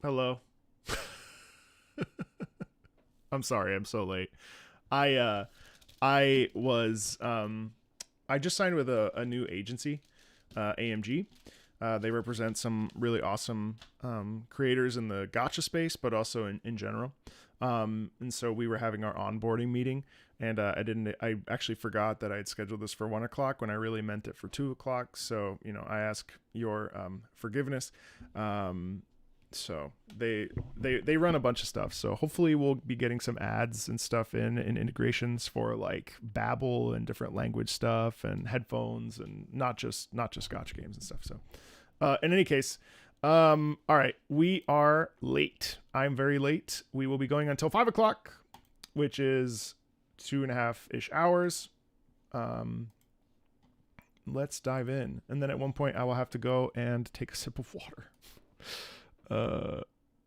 Hello. I'm sorry, I'm so late. I was I just signed with a new agency, AMG. They represent some really awesome creators in the gacha space, but also in general. And so we were having our onboarding meeting, and I actually forgot that I had scheduled this for 1:00 when I really meant it for 2:00. So, I ask your forgiveness. So they run a bunch of stuff. So hopefully we'll be getting some ads and stuff and integrations for like Babbel and different language stuff and headphones and not just gacha games and stuff. So, in any case, all right, we are late. I'm very late. We will be going until 5:00, which is 2.5-ish hours. Let's dive in. And then at one point I will have to go and take a sip of water. All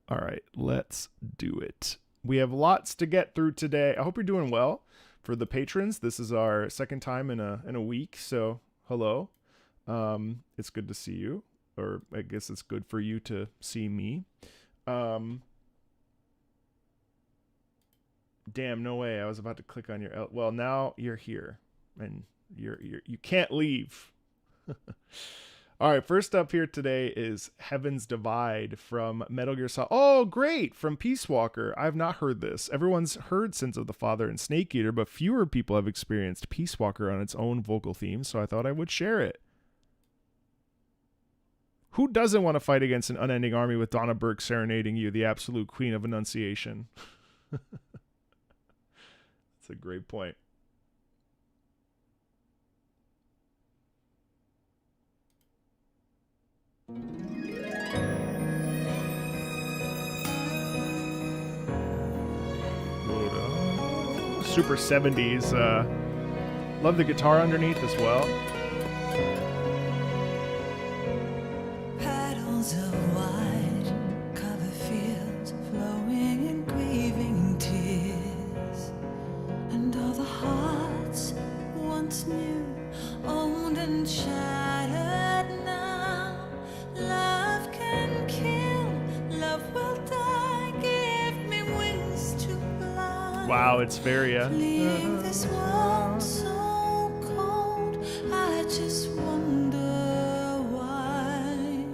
right, let's do it. We have lots to get through today. I hope you're doing well. For the patrons, this is our second time in a week, so hello. It's good to see you, or I guess it's good for you to see me. Damn, no way. I was about to click on your well, now you're here and you can't leave. All right, first up here today is Heaven's Divide from Metal Gear Solid. Oh, great, from Peace Walker. I've not heard this. Everyone's heard Sins of the Father and Snake Eater, but fewer people have experienced Peace Walker on its own vocal theme, so I thought I would share it. Who doesn't want to fight against an unending army with Donna Burke serenading you, the absolute queen of enunciation? That's a great point. Super 70s. Love the guitar underneath as well. Paddles of white cover fields flowing in grieving tears, and all the hearts once new, owned and shattered now. Love can kill, love will die, give me wings to fly. Wow, it's very Leave this world so cold, I just wonder why.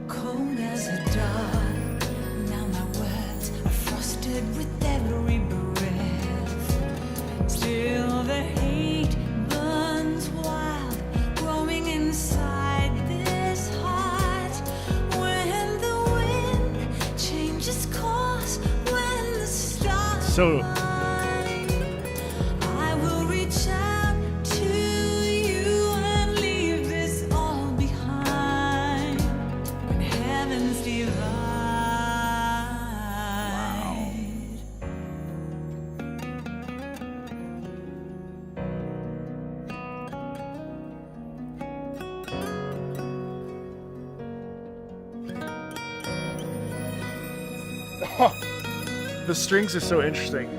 Cold as a dart, now my words are frosted with every breath. Still the hate burns wild, growing inside this heart. When the wind changes course, when the stars So- I will reach out to you and leave this all behind. When heavens divide. The strings are so interesting.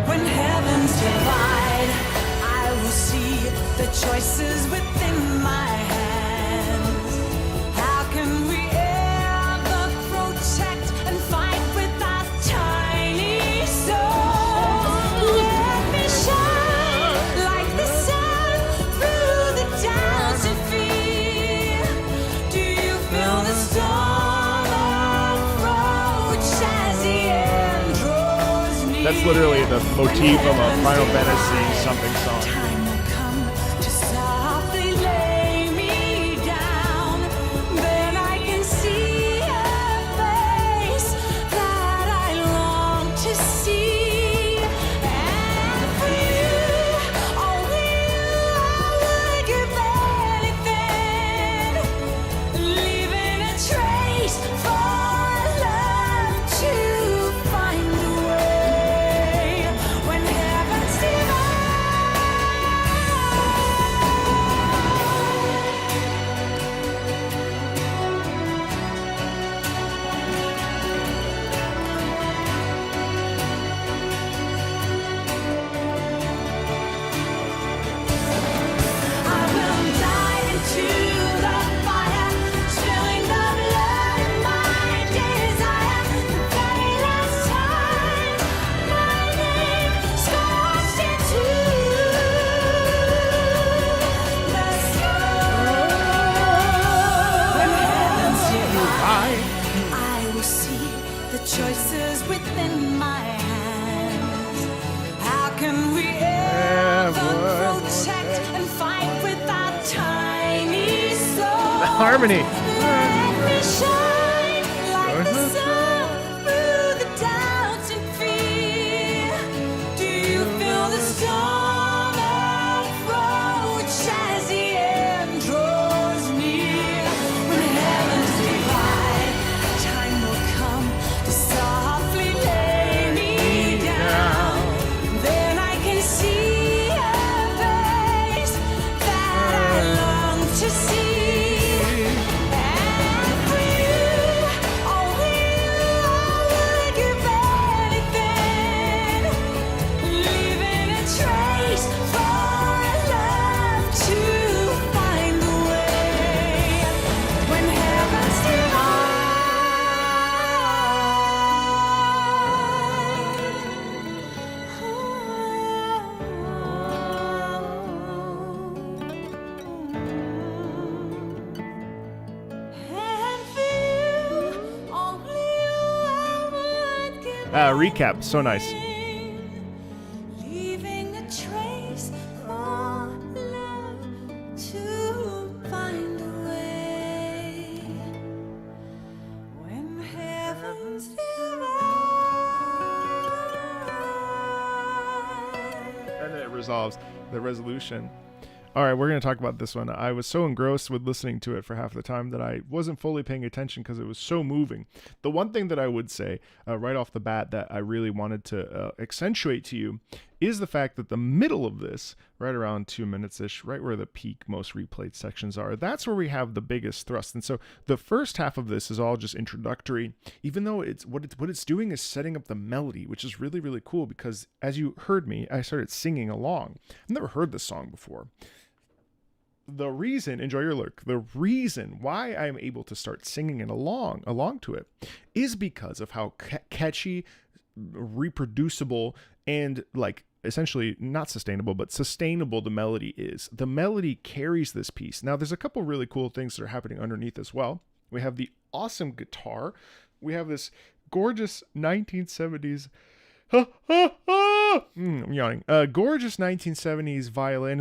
When heavens divide, I will see the choices within my hands. How can we ever protect and fight with our tiny souls? Let me shine like the sun through the doubts and fear. Do you feel the storm approach as the end draws near? That's literally the motif of a Final Fantasy something song. Time will come to softly lay me down. Then I can see a face that I long to see. And for you, only you, I would give anything, leaving a trace for love to find a way. When heavens divide. harmony. Let me shine like the sun through the doubts and fear. Do you feel the storm approach as the end draws near? When heavens divide, time will come to softly lay me down. Then I can see a face that I long to see. And for you, only you, I would give anything, leaving a trace for love to find the way. When heavens divide. And for you, only you, I would give Recap. So nice. leaving a trace for love to find a way. When heavens divide. And then it resolves the resolution. All right, we're going to talk about this one. I was so engrossed with listening to it for half the time that I wasn't fully paying attention because it was so moving. The one thing that I would say right off the bat that I really wanted to accentuate to you is the fact that the middle of this, right around 2 minutes-ish, right where the peak most replayed sections are, that's where we have the biggest thrust. And so the first half of this is all just introductory, even though what it's doing is setting up the melody, which is really, really cool because as you heard me, I started singing along. I've never heard this song before. The reason, enjoy your look, the reason why I'm able to start singing it along to it is because of how catchy, reproducible, and like essentially not sustainable, but sustainable the melody is. The melody carries this piece. Now, there's a couple really cool things that are happening underneath as well. We have the awesome guitar. We have this gorgeous 1970s I'm yawning. Gorgeous 1970s violin.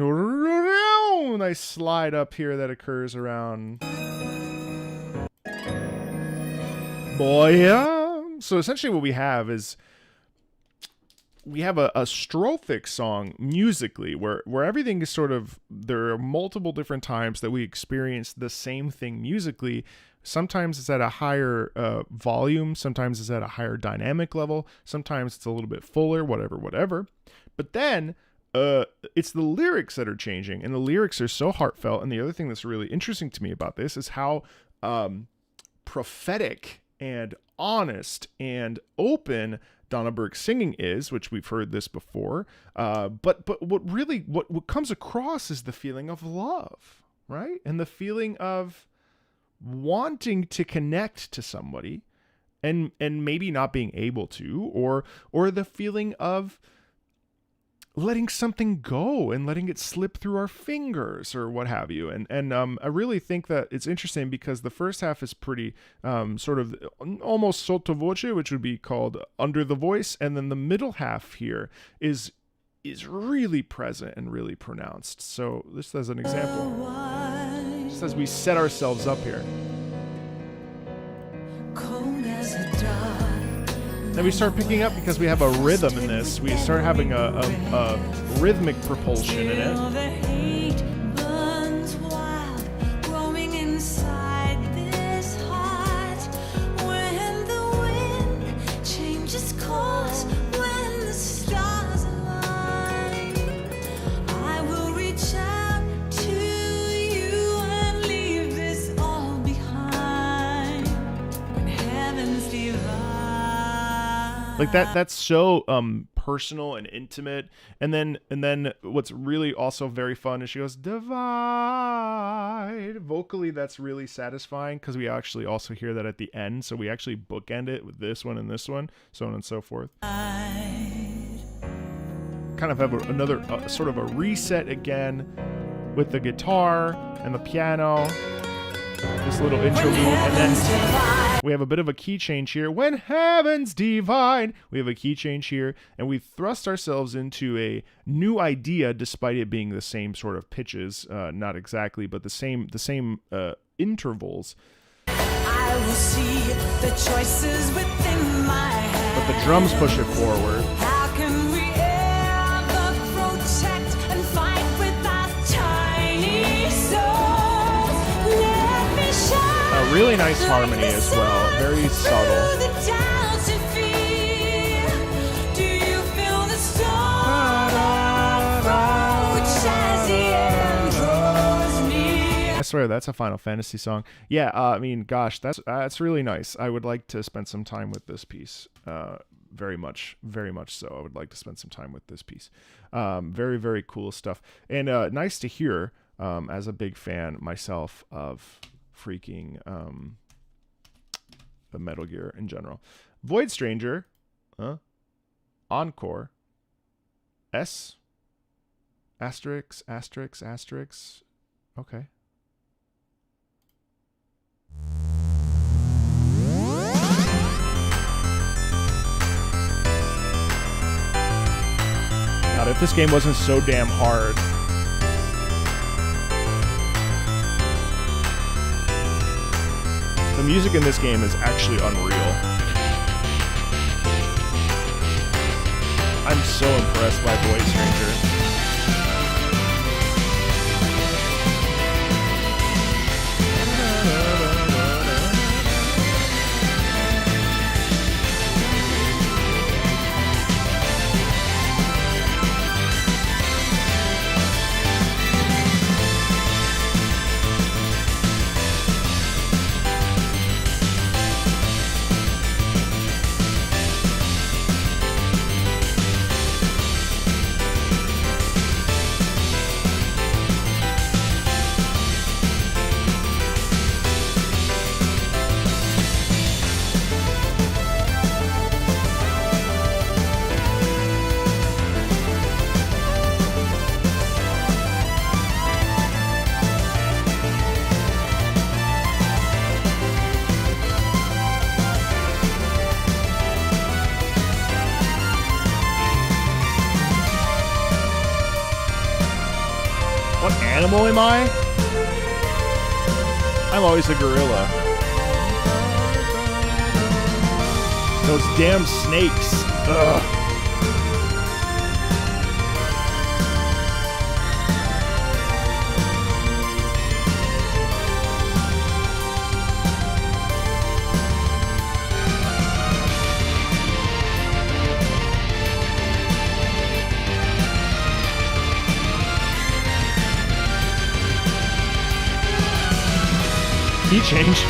Nice slide up here that occurs around. Boy, yeah. So essentially what we have is we have a strophic song musically where everything is sort of, there are multiple different times that we experience the same thing musically. Sometimes it's at a higher volume. Sometimes it's at a higher dynamic level. Sometimes it's a little bit fuller, whatever. But then it's the lyrics that are changing, and the lyrics are so heartfelt. And the other thing that's really interesting to me about this is how prophetic and honest and open Donna Burke's singing is, which we've heard this before. But what comes across is the feeling of love, right? And the feeling of wanting to connect to somebody and maybe not being able to, or the feeling of letting something go and letting it slip through our fingers or what have you. And I really think that it's interesting because the first half is pretty sort of almost sotto voce, which would be called under the voice. And then the middle half here is really present and really pronounced. So this as an example, just as we set ourselves up here. Cold as a dog. Then we start picking up because we have a rhythm in this. We start having a rhythmic propulsion in it. The hate burns wild, growing inside this heart. When the wind changes course, when the stars align, I will reach out to you and leave this all behind. When heavens divide. Like that's so personal and intimate. And then what's really also very fun is she goes divide. Vocally, that's really satisfying because we actually also hear that at the end. So we actually bookend it with this one and this one, so on and so forth. Kind of have another sort of a reset again with the guitar and the piano. this little interlude, and then we have a bit of a key change here. When heaven's divine, we have a key change here, and we thrust ourselves into a new idea, despite it being the same sort of pitches, not exactly, but the same intervals. I will see the choices within my head. But the drums push it forward. How can we ever protect and fight with our tiny souls? Let me shine. A really nice harmony as well, very subtle. Through the doubts and fear, do you feel the storm which as the end draws near? I swear that's a Final Fantasy song. Yeah, I mean, gosh, that's really nice. I would like to spend some time with this piece. Very much so. I would like to spend some time with this piece. Very, very cool stuff. And nice to hear, as a big fan myself of freaking the Metal Gear in general. Void Stranger, Encore, S, asterisk, asterisk, asterisk. Okay. God, if this game wasn't so damn hard. The music in this game is actually unreal. I'm so impressed by Void Stranger. What animal am I? I'm always a gorilla. Those damn snakes. Ugh. Key change.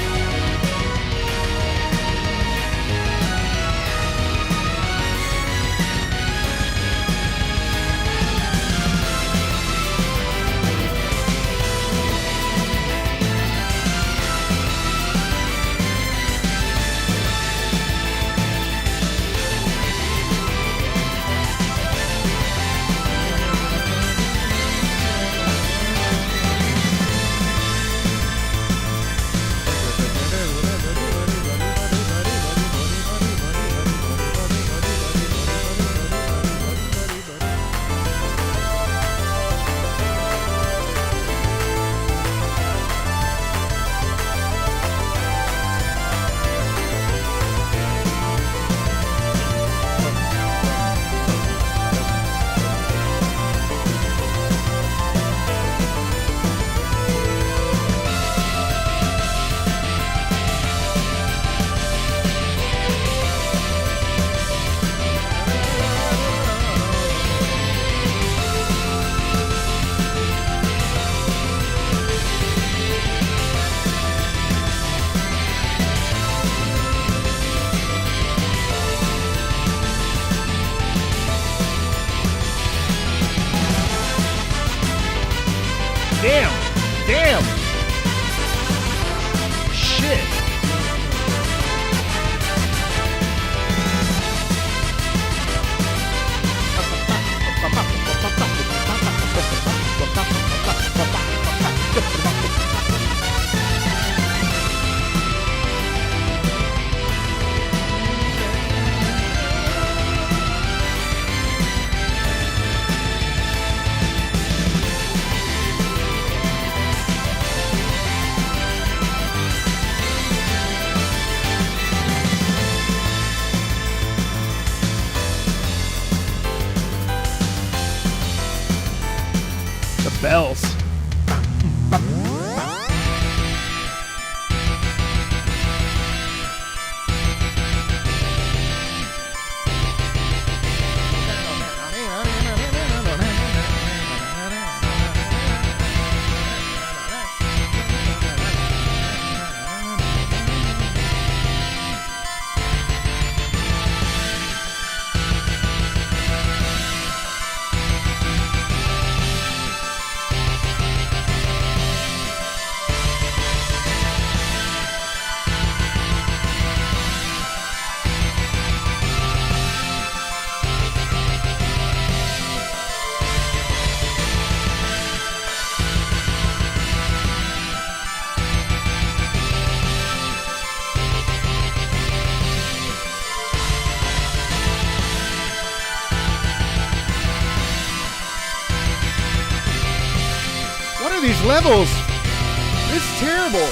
Damn! Shit! bells. These levels, it's terrible.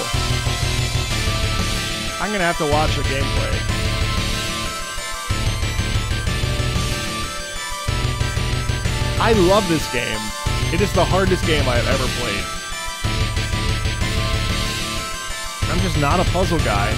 I'm gonna have to watch the gameplay. I love this game. It is the hardest game I have ever played. I'm just not a puzzle guy.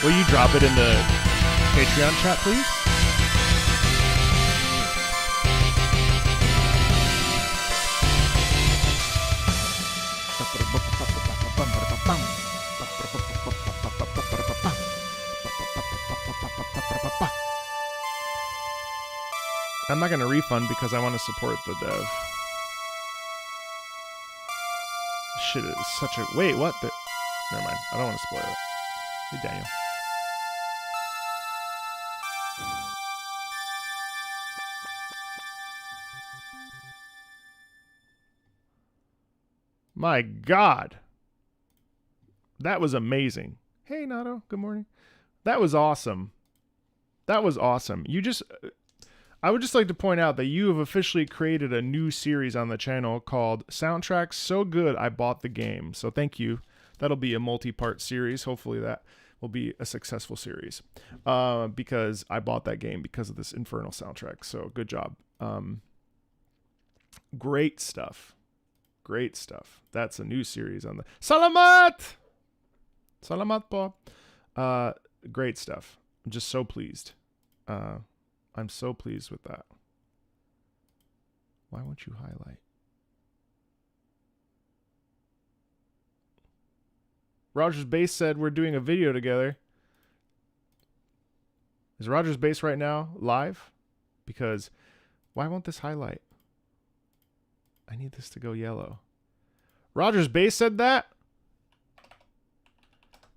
Will you drop it in the Patreon chat, please? I'm not going to refund because I want to support the dev. Shit is such a... Wait, what? Never mind. I don't want to spoil it. Hey, Daniel. My God. That was amazing. Hey, Nato. Good morning. That was awesome. That was awesome. I would just like to point out that you have officially created a new series on the channel called Soundtracks So Good I Bought the Game. So thank you. That'll be a multi-part series. Hopefully that will be a successful series because I bought that game because of this infernal soundtrack. So good job. Great stuff. Great stuff. That's a new series on the... Salamat! Salamat po. Great stuff. I'm just so pleased. I'm so pleased with that. Why won't you highlight? Roger's Base said we're doing a video together. Is Roger's Base right now live? Because why won't this highlight? I need this to go yellow. Roger's Base said that?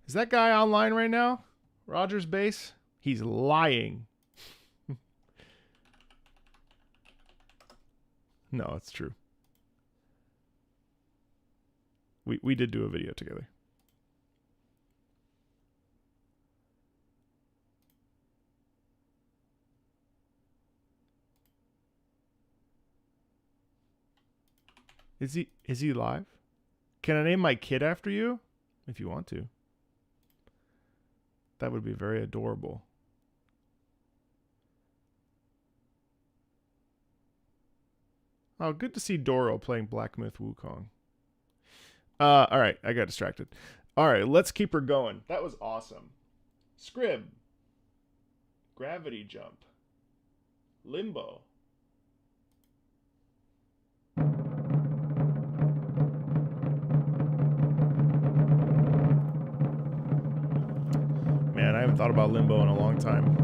Is that guy online right now? Roger's Base? He's lying. No, it's true. We did do a video together. Is he live? Can I name my kid after you? If you want to. That would be very adorable. Oh, good to see Doro playing Black Myth Wukong. All right, I got distracted. All right, let's keep her going. That was awesome. Scrib. Gravity Jump. Limbo. Man, I haven't thought about Limbo in a long time.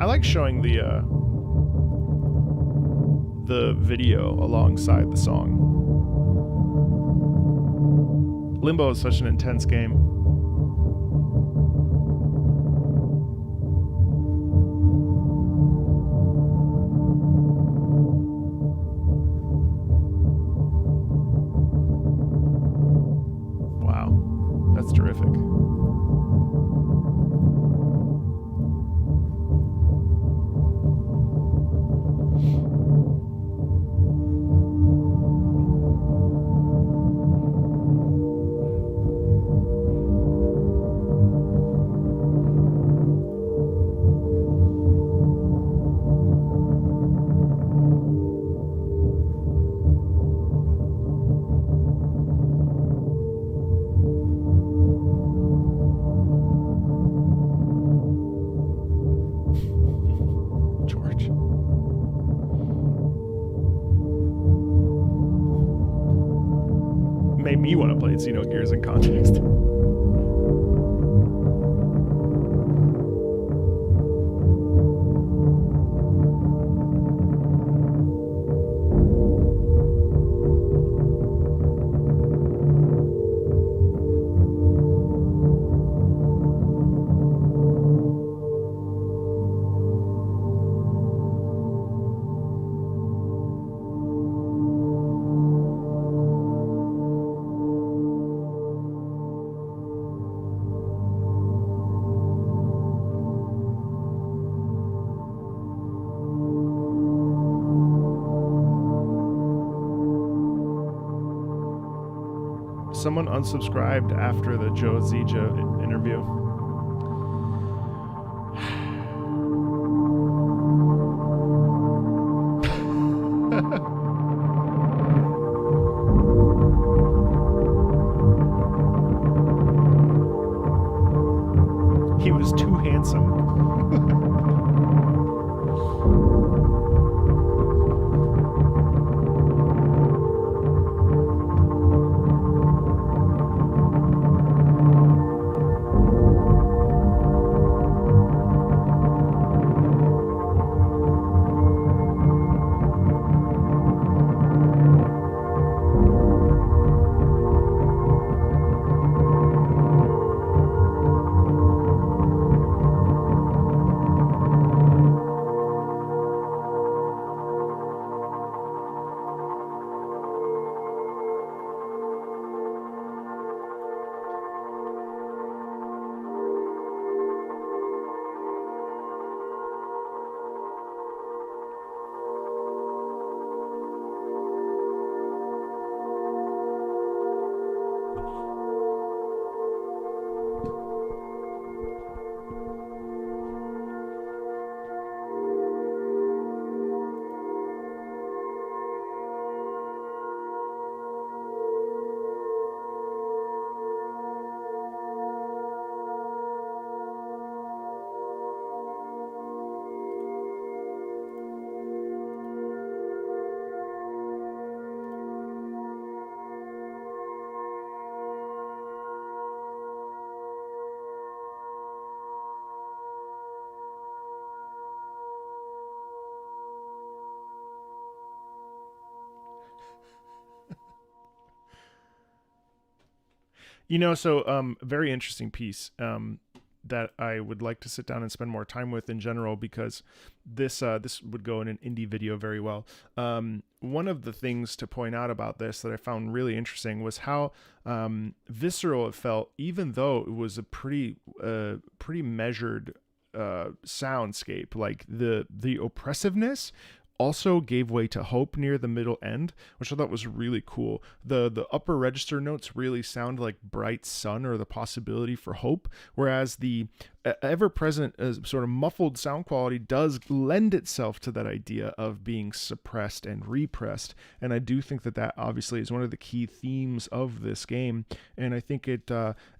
I like showing the the video alongside the song. Limbo is such an intense game. Wow, that's terrific. George. Made me want to play Xenogears in context. Someone unsubscribed after the Joe Zija interview. He was too handsome. Very interesting piece that I would like to sit down and spend more time with in general, because this would go in an indie video very well. One of the things to point out about this that I found really interesting was how visceral it felt, even though it was a pretty measured soundscape. Like the oppressiveness also gave way to hope near the middle end, which I thought was really cool. The upper register notes really sound like bright sun or the possibility for hope, whereas the ever-present sort of muffled sound quality does lend itself to that idea of being suppressed and repressed. And I do think that obviously is one of the key themes of this game, and I think it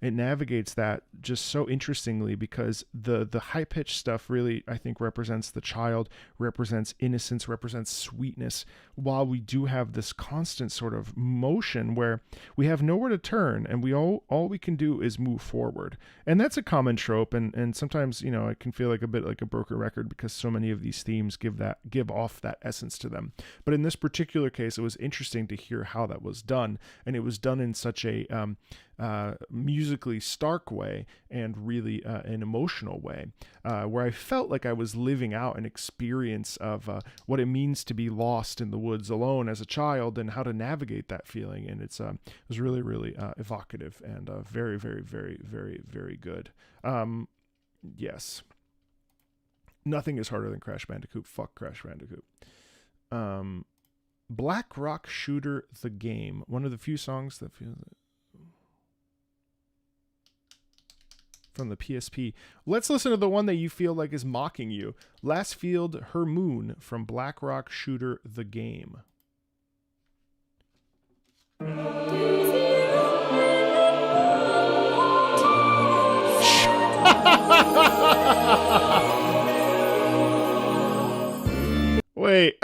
navigates that just so interestingly, because the high-pitched stuff really, I think, represents the child, represents innocence, represents sweetness, while we do have this constant sort of motion where we have nowhere to turn, and all we can do is move forward. And that's a common trope, and and sometimes, you know, it can feel like a bit like a broken record because so many of these themes give off that essence to them. But in this particular case, it was interesting to hear how that was done, and it was done in such a musically stark way and really an emotional way, where I felt like I was living out an experience of what it means to be lost in the woods alone as a child and how to navigate that feeling. And it was really, really evocative and very, very, very, very, very good. Yes. Nothing is harder than Crash Bandicoot. Fuck Crash Bandicoot. Black Rock Shooter the Game. One of the few songs that feels from the PSP. Let's listen to the one that you feel like is mocking you. Last Field, Her Moon from Black Rock Shooter the Game. Wait.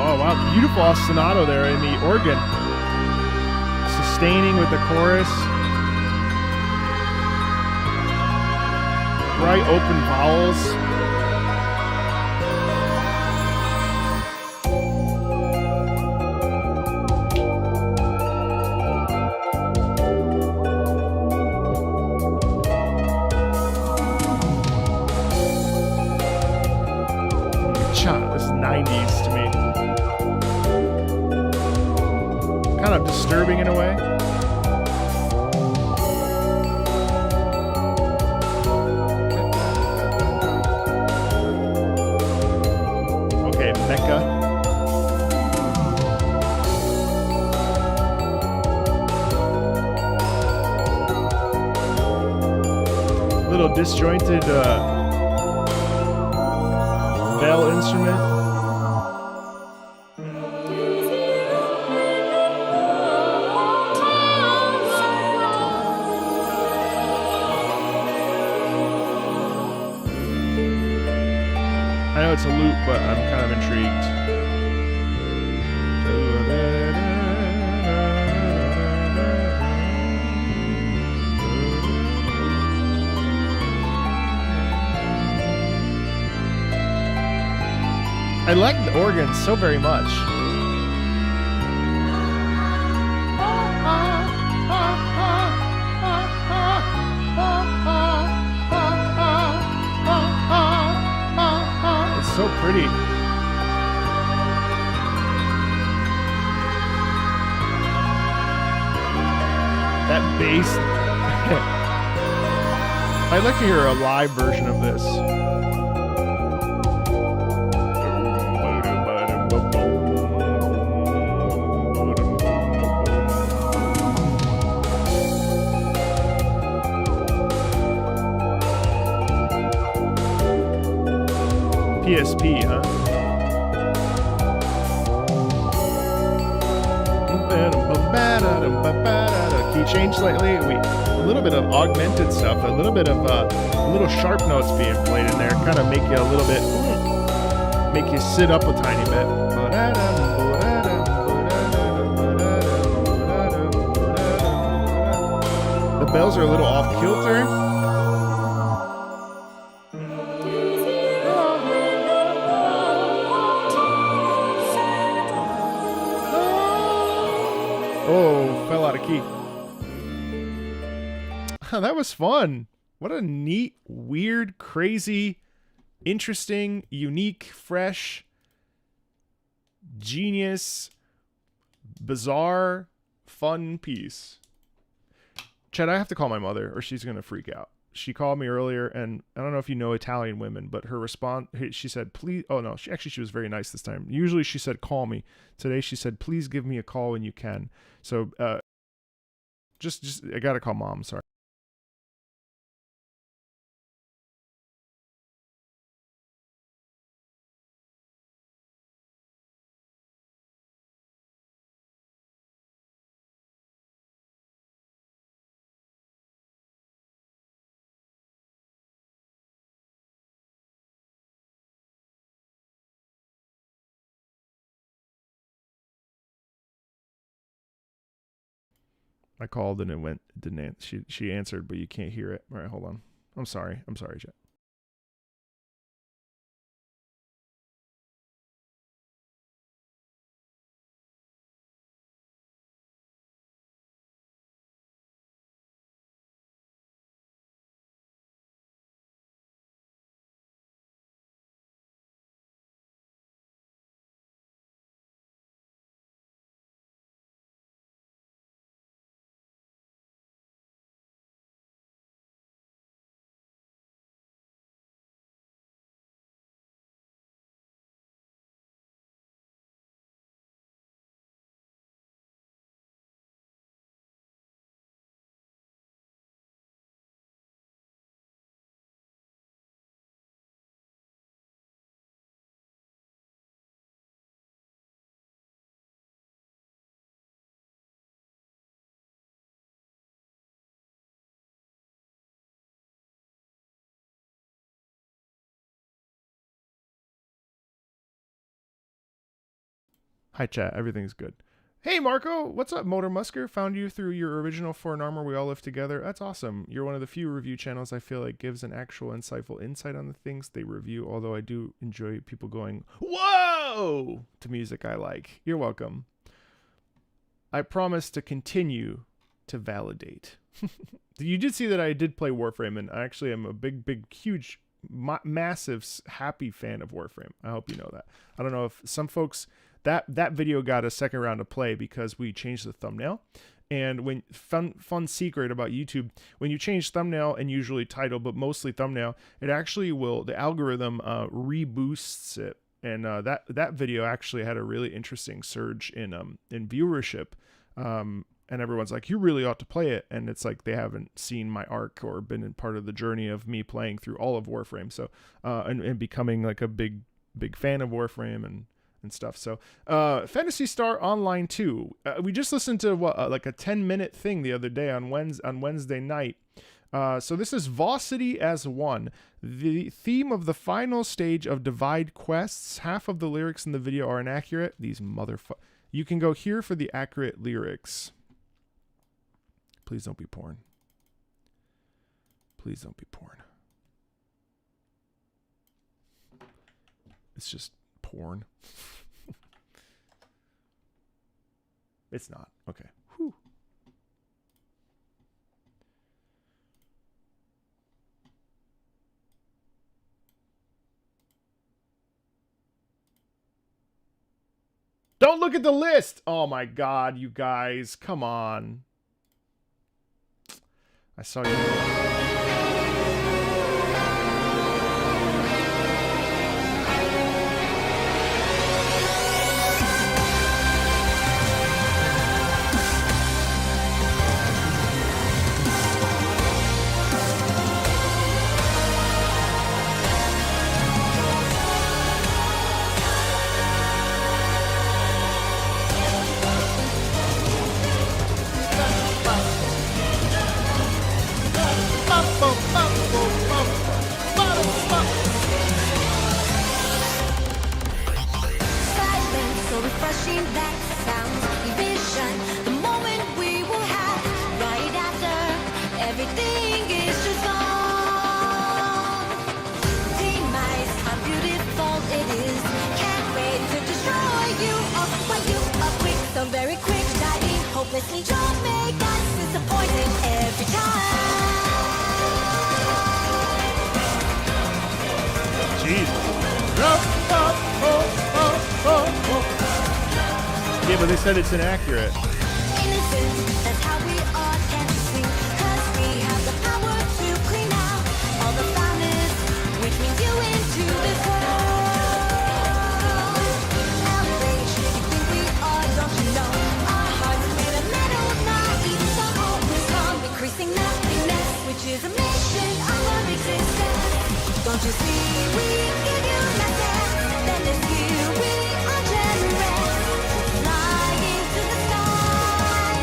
Oh wow, beautiful ostinato there in the organ, sustaining with the chorus, bright open vowels. This is 90s to me. Kind of disturbing in a way. Okay, Mecca. Little disjointed bell instrument. I know it's a loop, but I'm kind of intrigued. I like the organ so very much. It's so pretty. That bass. I'd like to hear a live version of this. PSP, huh? Key change slightly. A little bit of augmented stuff, a little bit of little sharp notes being played in there, kind of make you a little bit, make you sit up a tiny bit. The bells are a little off kilter. Oh, fell out of key. That was fun. What a neat, weird, crazy, interesting, unique, fresh, genius, bizarre, fun piece. Chad, I have to call my mother or she's going to freak out. She called me earlier, and I don't know if you know Italian women, but her response, she said, please, oh no, she was very nice this time. Usually she said, call me. Today she said, please give me a call when you can. So, just I got to call mom, sorry. I called and it didn't answer. She answered, but you can't hear it. All right, hold on. I'm sorry, Chat. Hi, chat. Everything's good. Hey, Marco. What's up, Motor Musker? Found you through your original For an Armor We All Live Together. That's awesome. You're one of the few review channels I feel like gives an actual insightful insight on the things they review, although I do enjoy people going, whoa, to music I like. You're welcome. I promise to continue to validate. You did see that I did play Warframe, and I actually am a big, huge, massive, happy fan of Warframe. I hope you know that. I don't know if some folks... That video got a second round of play because we changed the thumbnail. And when fun secret about YouTube, when you change thumbnail and usually title, but mostly thumbnail, it actually will, the algorithm reboosts it. And that video actually had a really interesting surge in viewership. And everyone's like, you really ought to play it. And it's like they haven't seen my arc or been in part of the journey of me playing through all of Warframe. So and becoming like a big fan of Warframe and stuff. So Phantasy Star Online 2, we just listened to like a 10-minute thing the other day on Wednesday night. So this is Vosity as One, the theme of the final stage of Divide Quests. Half of the lyrics in the video are inaccurate. These you can go here for the accurate lyrics. Please don't be porn. Please don't be porn. It's just porn. It's not. Okay. Whew. Don't look at the list. Oh my God, you guys. Come on. I saw you. That sounds vision, the moment we will have right after everything is just gone. Demise, how beautiful it is. Can't wait to destroy you. But you are quick, so very quick, diving hopelessly. Don't make us disappointed every time. Jesus. Yeah, but they said it's inaccurate. Innocent you see, we give you nothing. Then it's here we are generous, flying to the sky,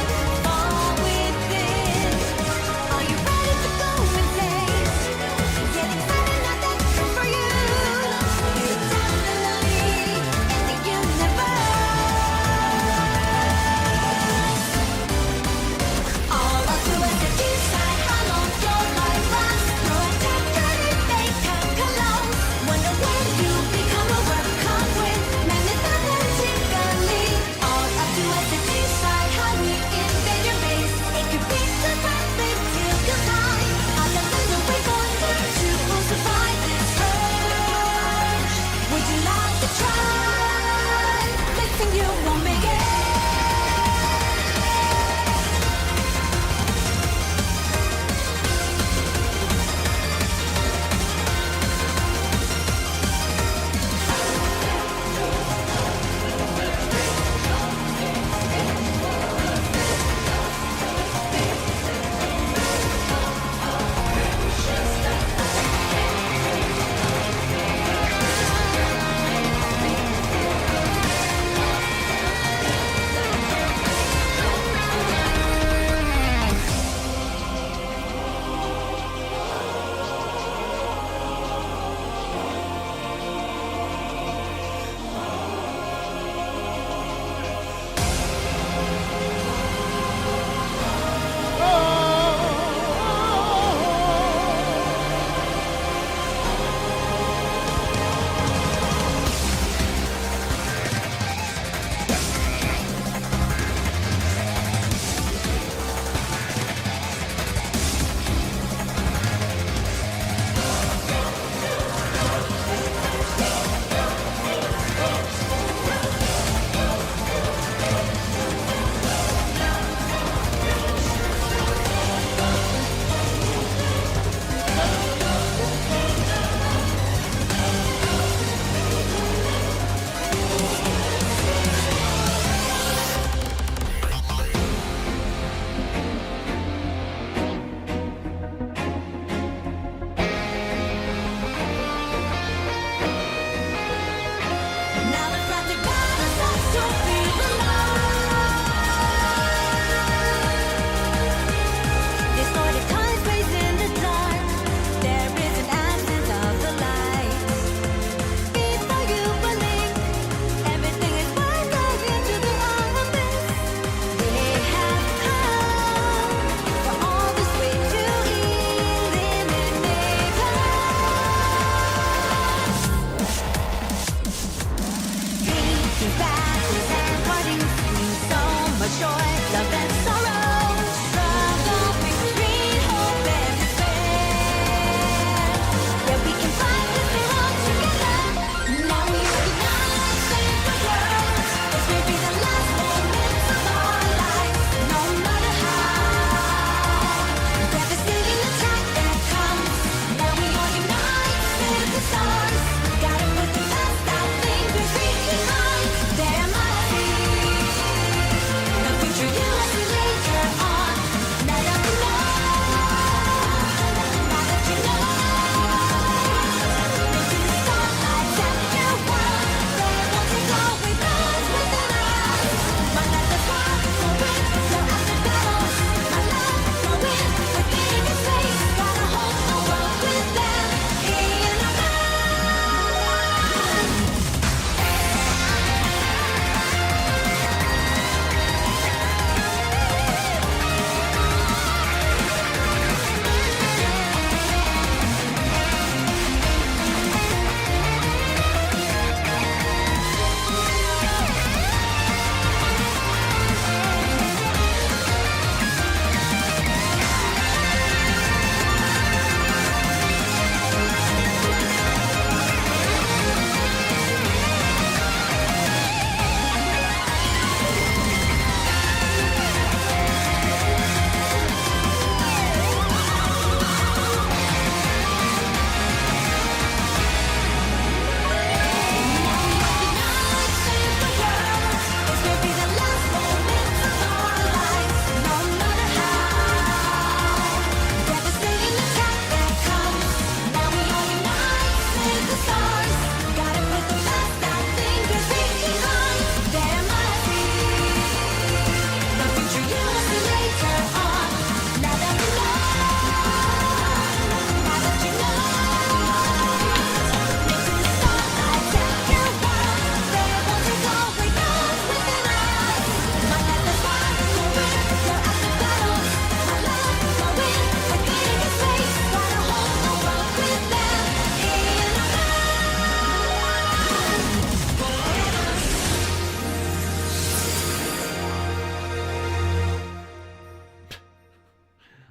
far within. Are you ready to go in place? Get excited, now that's good for you. You're definitely in the universe. All of the Western East Side, how long your life lasts. Your attack, make a cologne.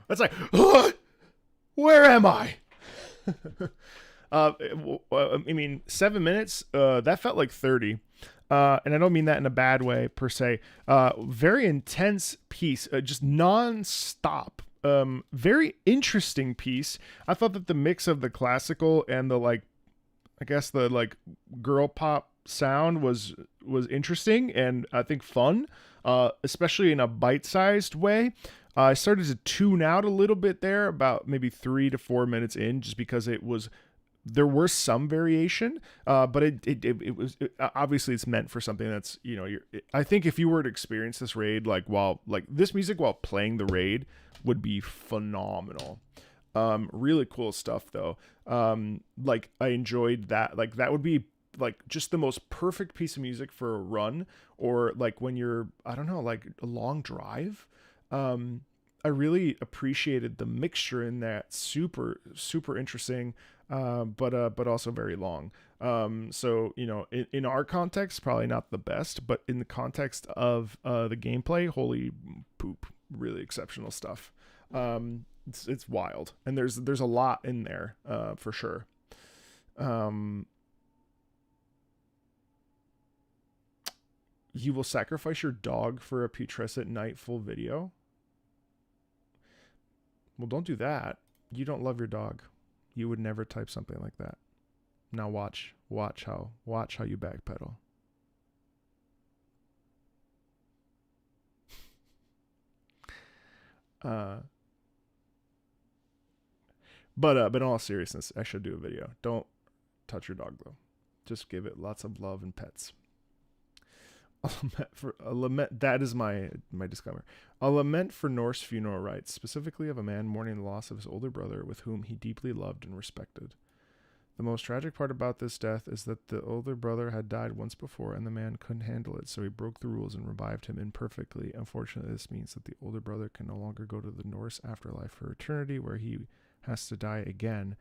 That's like, where am I? I mean, 7 minutes, that felt like 30. And I don't mean that in a bad way per se. Very intense piece, just non-stop. Very interesting piece. I thought that the mix of the classical and the like, I guess the like girl pop sound was interesting and I think fun, especially in a bite-sized way. I started to tune out a little bit there about maybe 3 to 4 minutes in, just because there were some variation, but it was obviously it's meant for something that's, you know, I think if you were to experience this raid while this music while playing the raid would be phenomenal. Really cool stuff though. Like I enjoyed that. Like that would be like just the most perfect piece of music for a run, or like when you're, I don't know, like a long drive. I really appreciated the mixture in that. Super interesting, but also very long. So, you know, in our context, probably not the best, but in the context of the gameplay, holy poop, really exceptional stuff. It's wild, and there's a lot in there, for sure. You will sacrifice your dog for a putrescent night full video. Well, don't do that. You don't love your dog. You would never type something like that. Now watch how you backpedal. But in all seriousness, I should do a video. Don't touch your dog though. Just give it lots of love and pets. A lament, that is my disclaimer. A lament for Norse funeral rites, specifically of a man mourning the loss of his older brother with whom he deeply loved and respected. The most tragic part about this death is that the older brother had died once before and the man couldn't handle it, so he broke the rules and revived him imperfectly. Unfortunately, this means that the older brother can no longer go to the Norse afterlife for eternity, where he has to die again.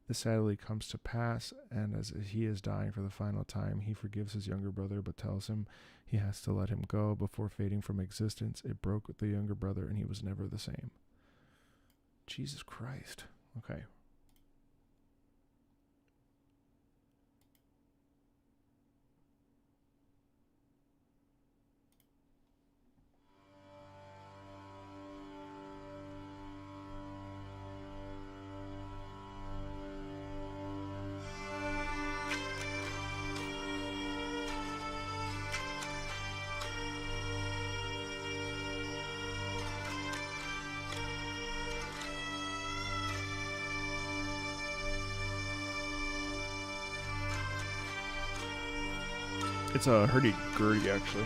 This sadly comes to pass, and as he is dying for the final time, he forgives his younger brother, but tells him he has to let him go before fading from existence. It broke with the younger brother, and he was never the same. Jesus Christ. Okay. It's a hurdy-gurdy, actually.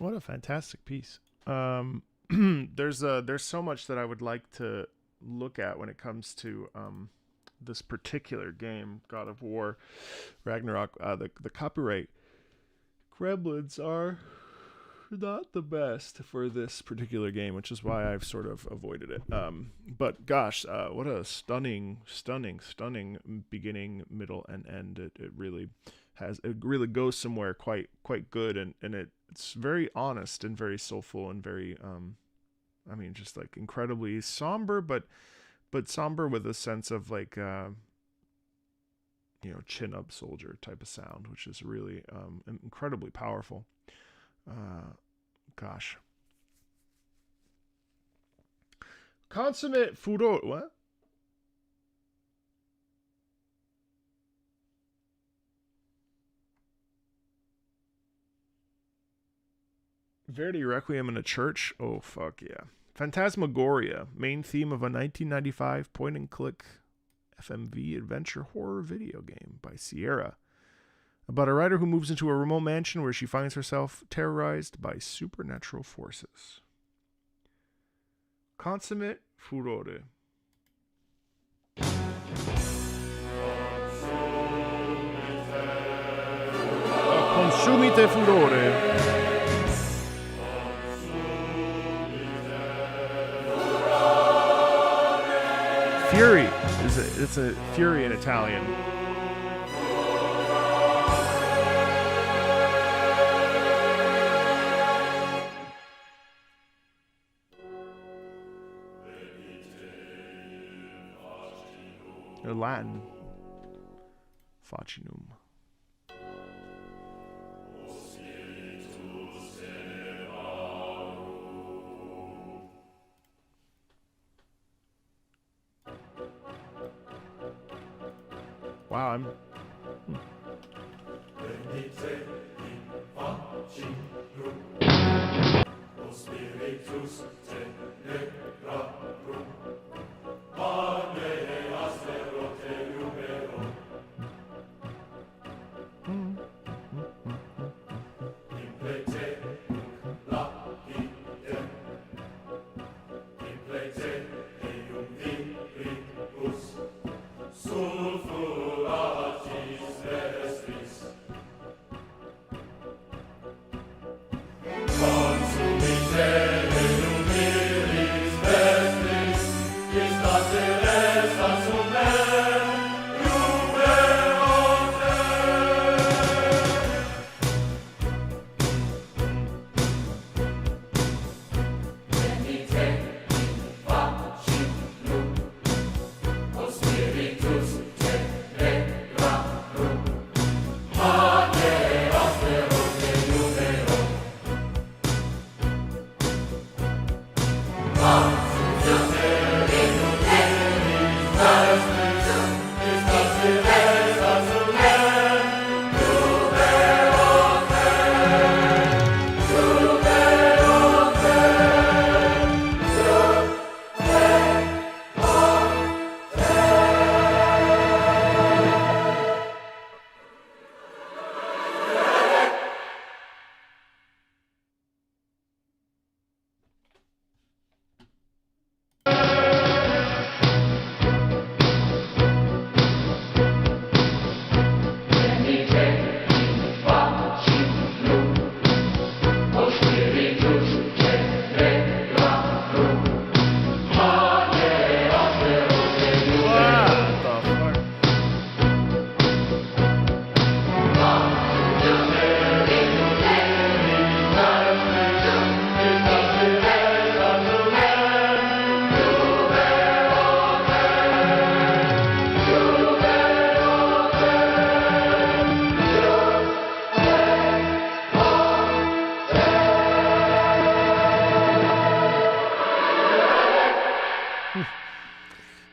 What a fantastic piece. There's so much that I would like to look at when it comes to this particular game, God of War, Ragnarok. The copyright gremlins are not the best for this particular game, which is why I've sort of avoided it. But gosh, what a stunning beginning, middle, and end. It really goes somewhere quite good, and it's very honest and very soulful and very I mean, just like incredibly somber, but somber with a sense of like chin up soldier type of sound, which is really incredibly powerful. Gosh. Consummate furore. What? Verdi Requiem in a Church? Oh, fuck yeah. Phantasmagoria, main theme of a 1995 point-and-click FMV adventure horror video game by Sierra. About a writer who moves into a remote mansion where she finds herself terrorized by supernatural forces. Consummate furore. Consumite furore. Fury it's a fury in Italian. Or Latin. Facinum. Wow, I'm...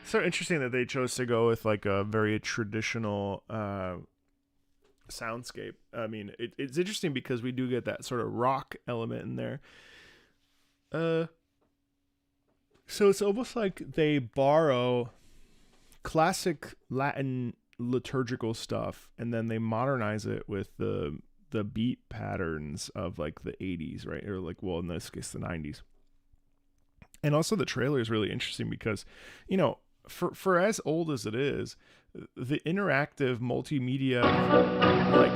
So interesting that they chose to go with like a very traditional soundscape. I mean, it's interesting because we do get that sort of rock element in there. So it's almost like they borrow classic Latin liturgical stuff and then they modernize it with the the beat patterns of like the 80s, right? Or like, well, in this case, the 90s. And also the trailer is really interesting because, you know, for as old as it is, the interactive multimedia, like,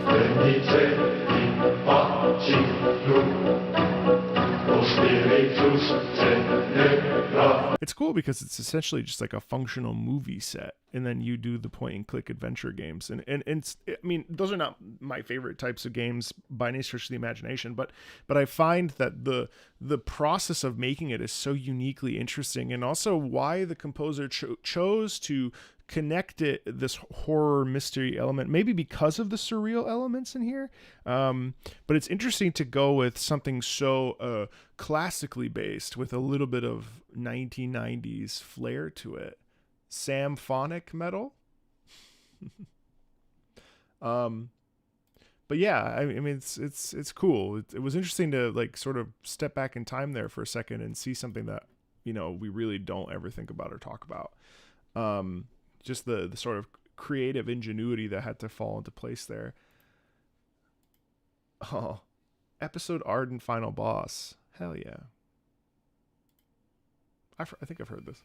it's cool because it's essentially just like a functional movie set, and then you do the point and click adventure games. And it's, I mean, those are not my favorite types of games by any stretch of the imagination, but I find that the process of making it is so uniquely interesting, and also why the composer chose to connect this horror mystery element, maybe because of the surreal elements in here. But it's interesting to go with something so classically based with a little bit of 1990s flair to it. Symphonic metal. But yeah, I mean, it's cool. It was interesting to like sort of step back in time there for a second and see something that, you know, we really don't ever think about or talk about. Just the sort of creative ingenuity that had to fall into place there. Oh, episode Ardent Final Boss. Hell yeah. I think I've heard this.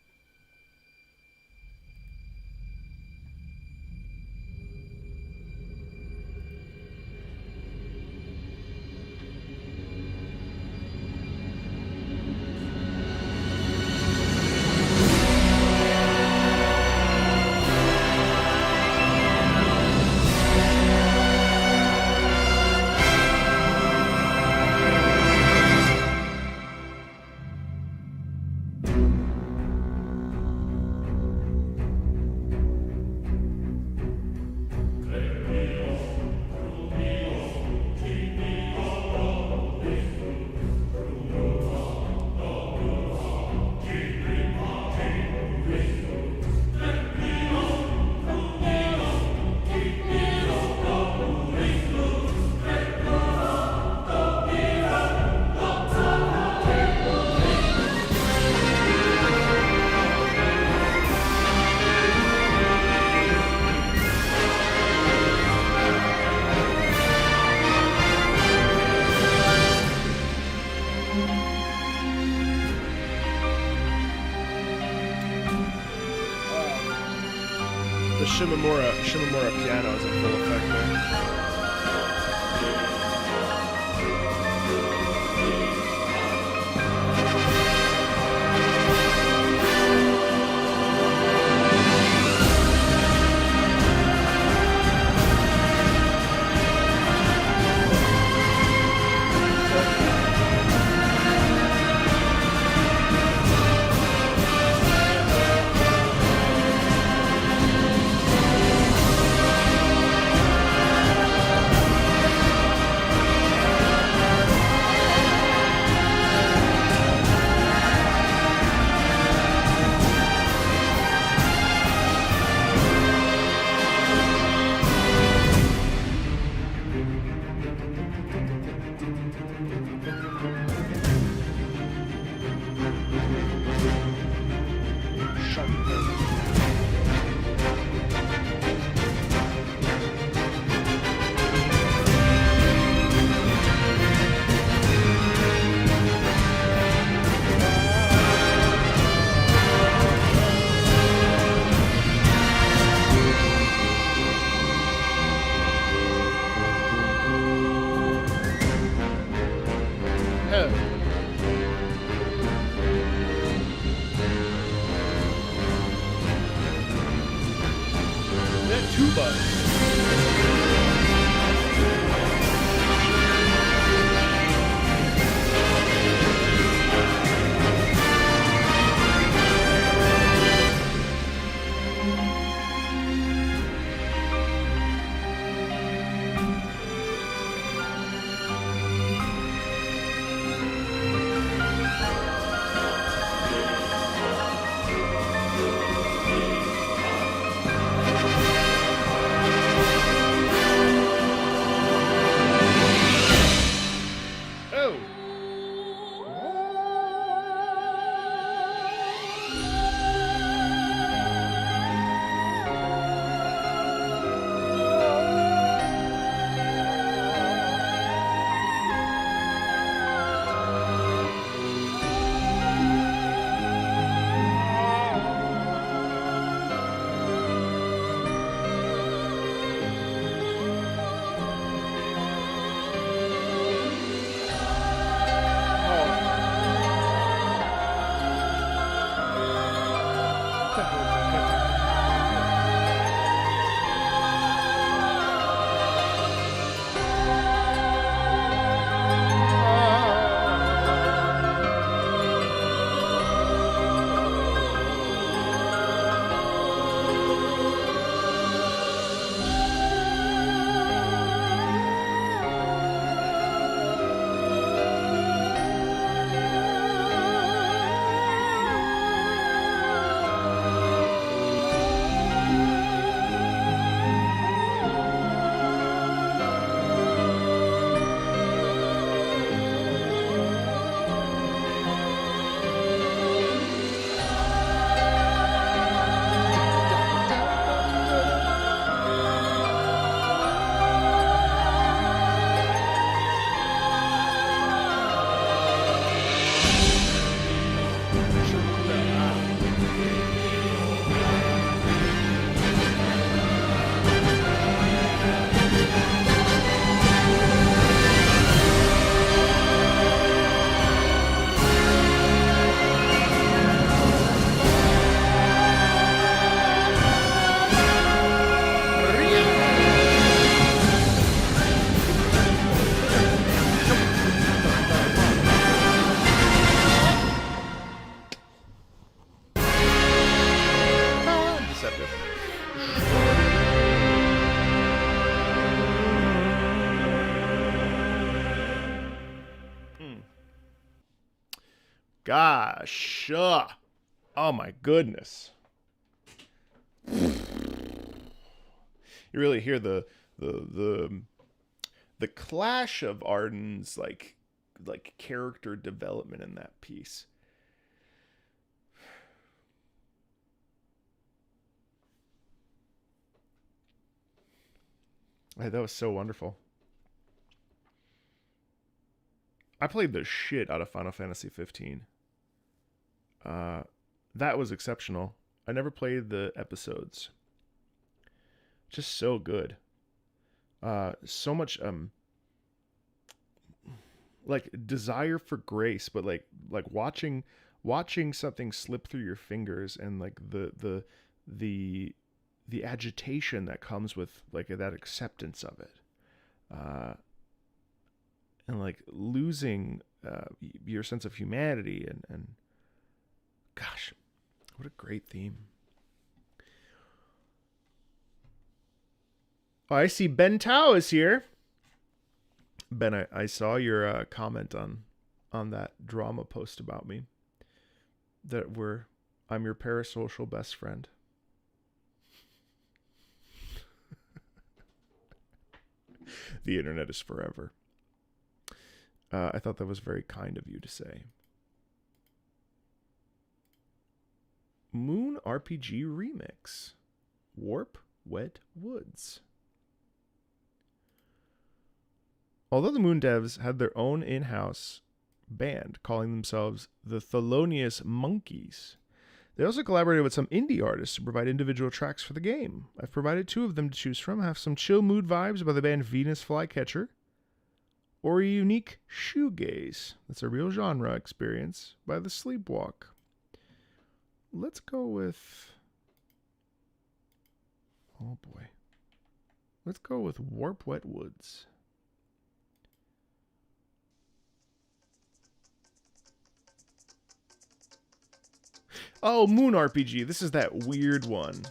Shimamura piano is in full effect there. gosh. Oh my goodness. You really hear the clash of Arden's like character development in that piece. That was so wonderful. I played the shit out of Final Fantasy 15. That was exceptional. I never played the episodes. Just so good. So much like desire for grace, but like watching something slip through your fingers, and like the agitation that comes with like that acceptance of it, and like losing your sense of humanity, and gosh, what a great theme. Oh, I see Ben Tao is here. Ben, I saw your comment on that drama post about me. That I'm your parasocial best friend. The internet is forever. I thought that was very kind of you to say. Moon RPG Remix. Warp Wet Woods. Although the Moon devs had their own in-house band calling themselves the Thelonious Monkeys, they also collaborated with some indie artists to provide individual tracks for the game. I've provided 2 of them to choose from. I have some chill mood vibes by the band Venus Flycatcher, or a unique shoegaze. That's a real genre experience by the Sleepwalk. Let's go with... oh boy. Let's go with Warp Wet Woods. Oh, Moon RPG. This is that weird one.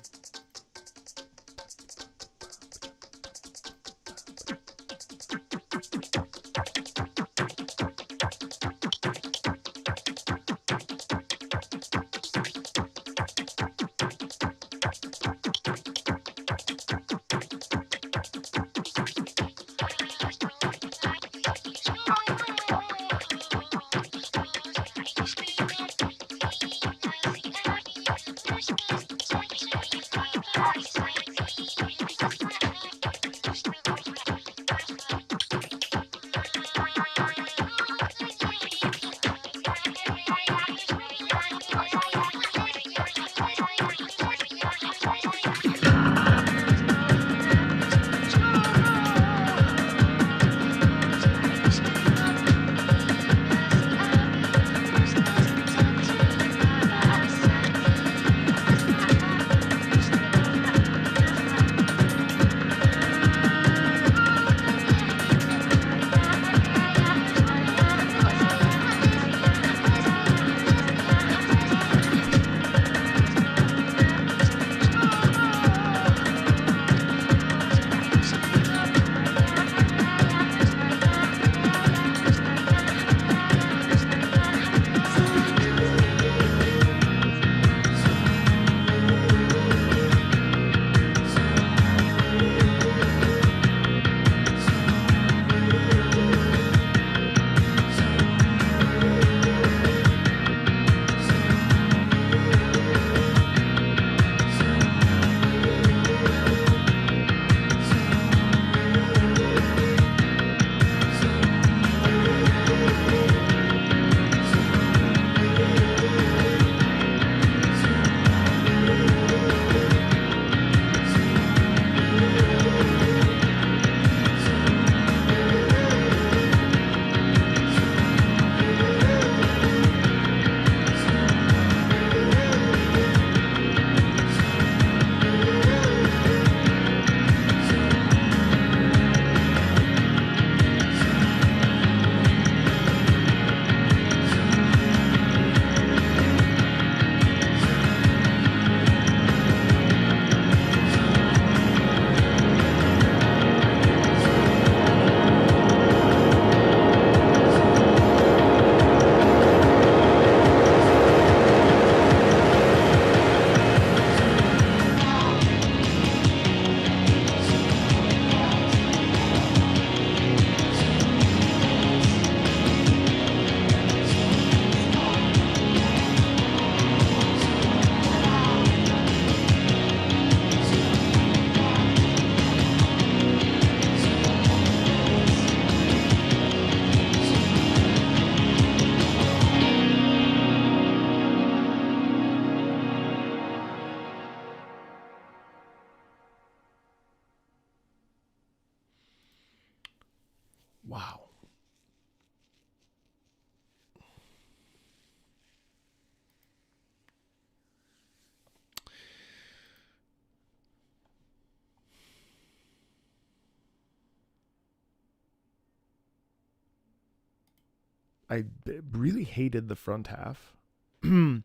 really hated the front half. And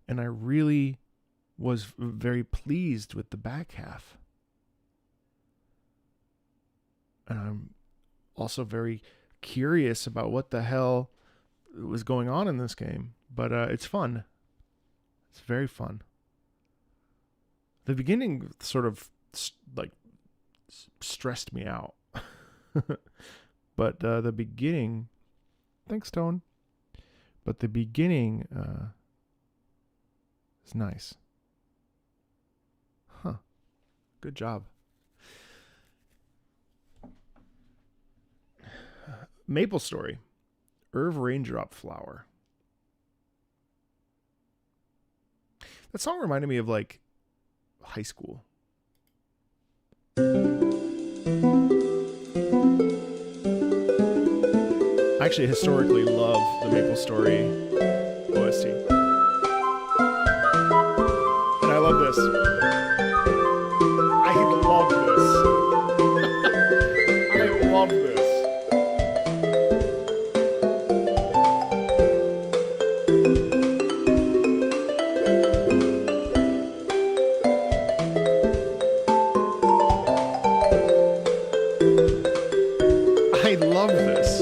I really was very pleased with the back half. And I'm also very curious about what the hell was going on in this game. But it's fun. It's very fun. The beginning sort of stressed me out. But the beginning... Thanks, Tone. But the beginning is nice. Huh. Good job. Maple Story. Irv Raindrop Flower. That song reminded me of like high school. I actually historically love the Maple Story OST. And I love this. I love this. I love this. I love this.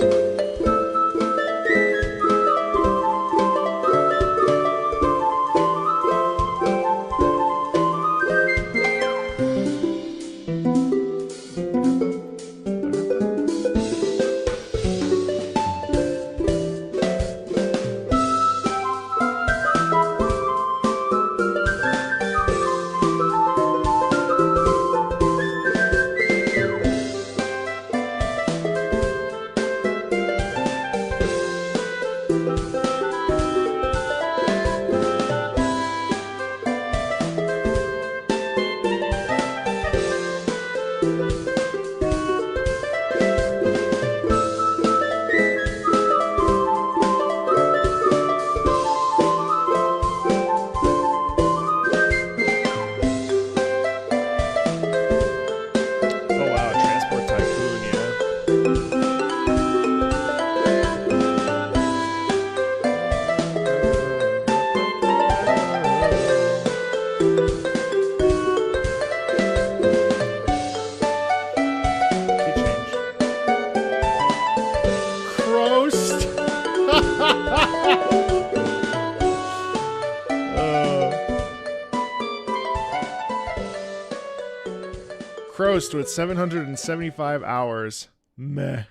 Croast with 775 hours. Meh.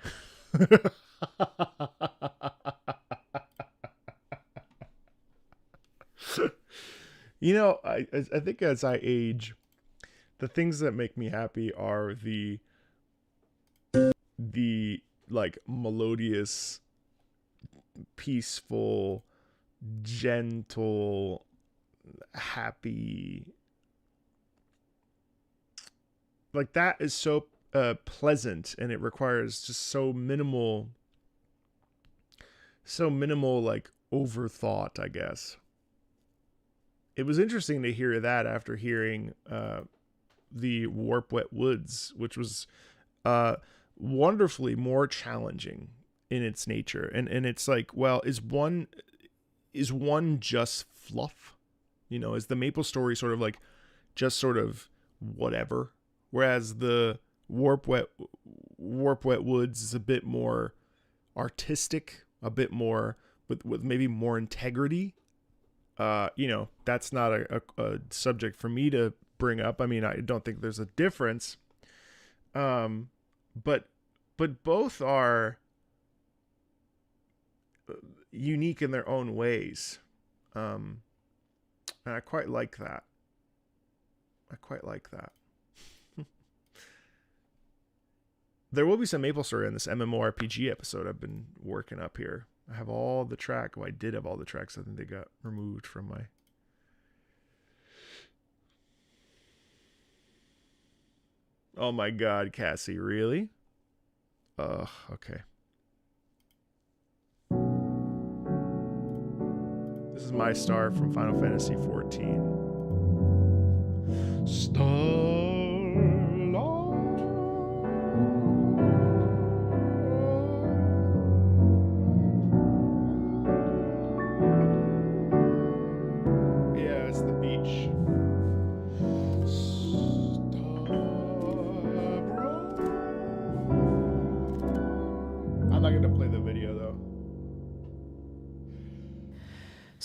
You know, I think as I age, the things that make me happy are the like melodious, peaceful, gentle, happy. Like that is so pleasant, and it requires just so minimal like overthought, I guess. It was interesting to hear that after hearing the Warp Wet Woods, which was wonderfully more challenging in its nature. And it's like, well, is one just fluff? You know, is the Maple Story sort of like just sort of whatever? Whereas the Warp Wet Woods is a bit more artistic, a bit more with maybe more integrity. You know, that's not a subject for me to bring up. I mean, I don't think there's a difference. But both are unique in their own ways. And I quite like that. There will be some Maple Story in this MMORPG episode I've been working up here. I have all the track. Well, I did have all the tracks. I think they got removed from my... Oh my god, Cassie, really? Ugh, okay. This is my star from Final Fantasy XIV.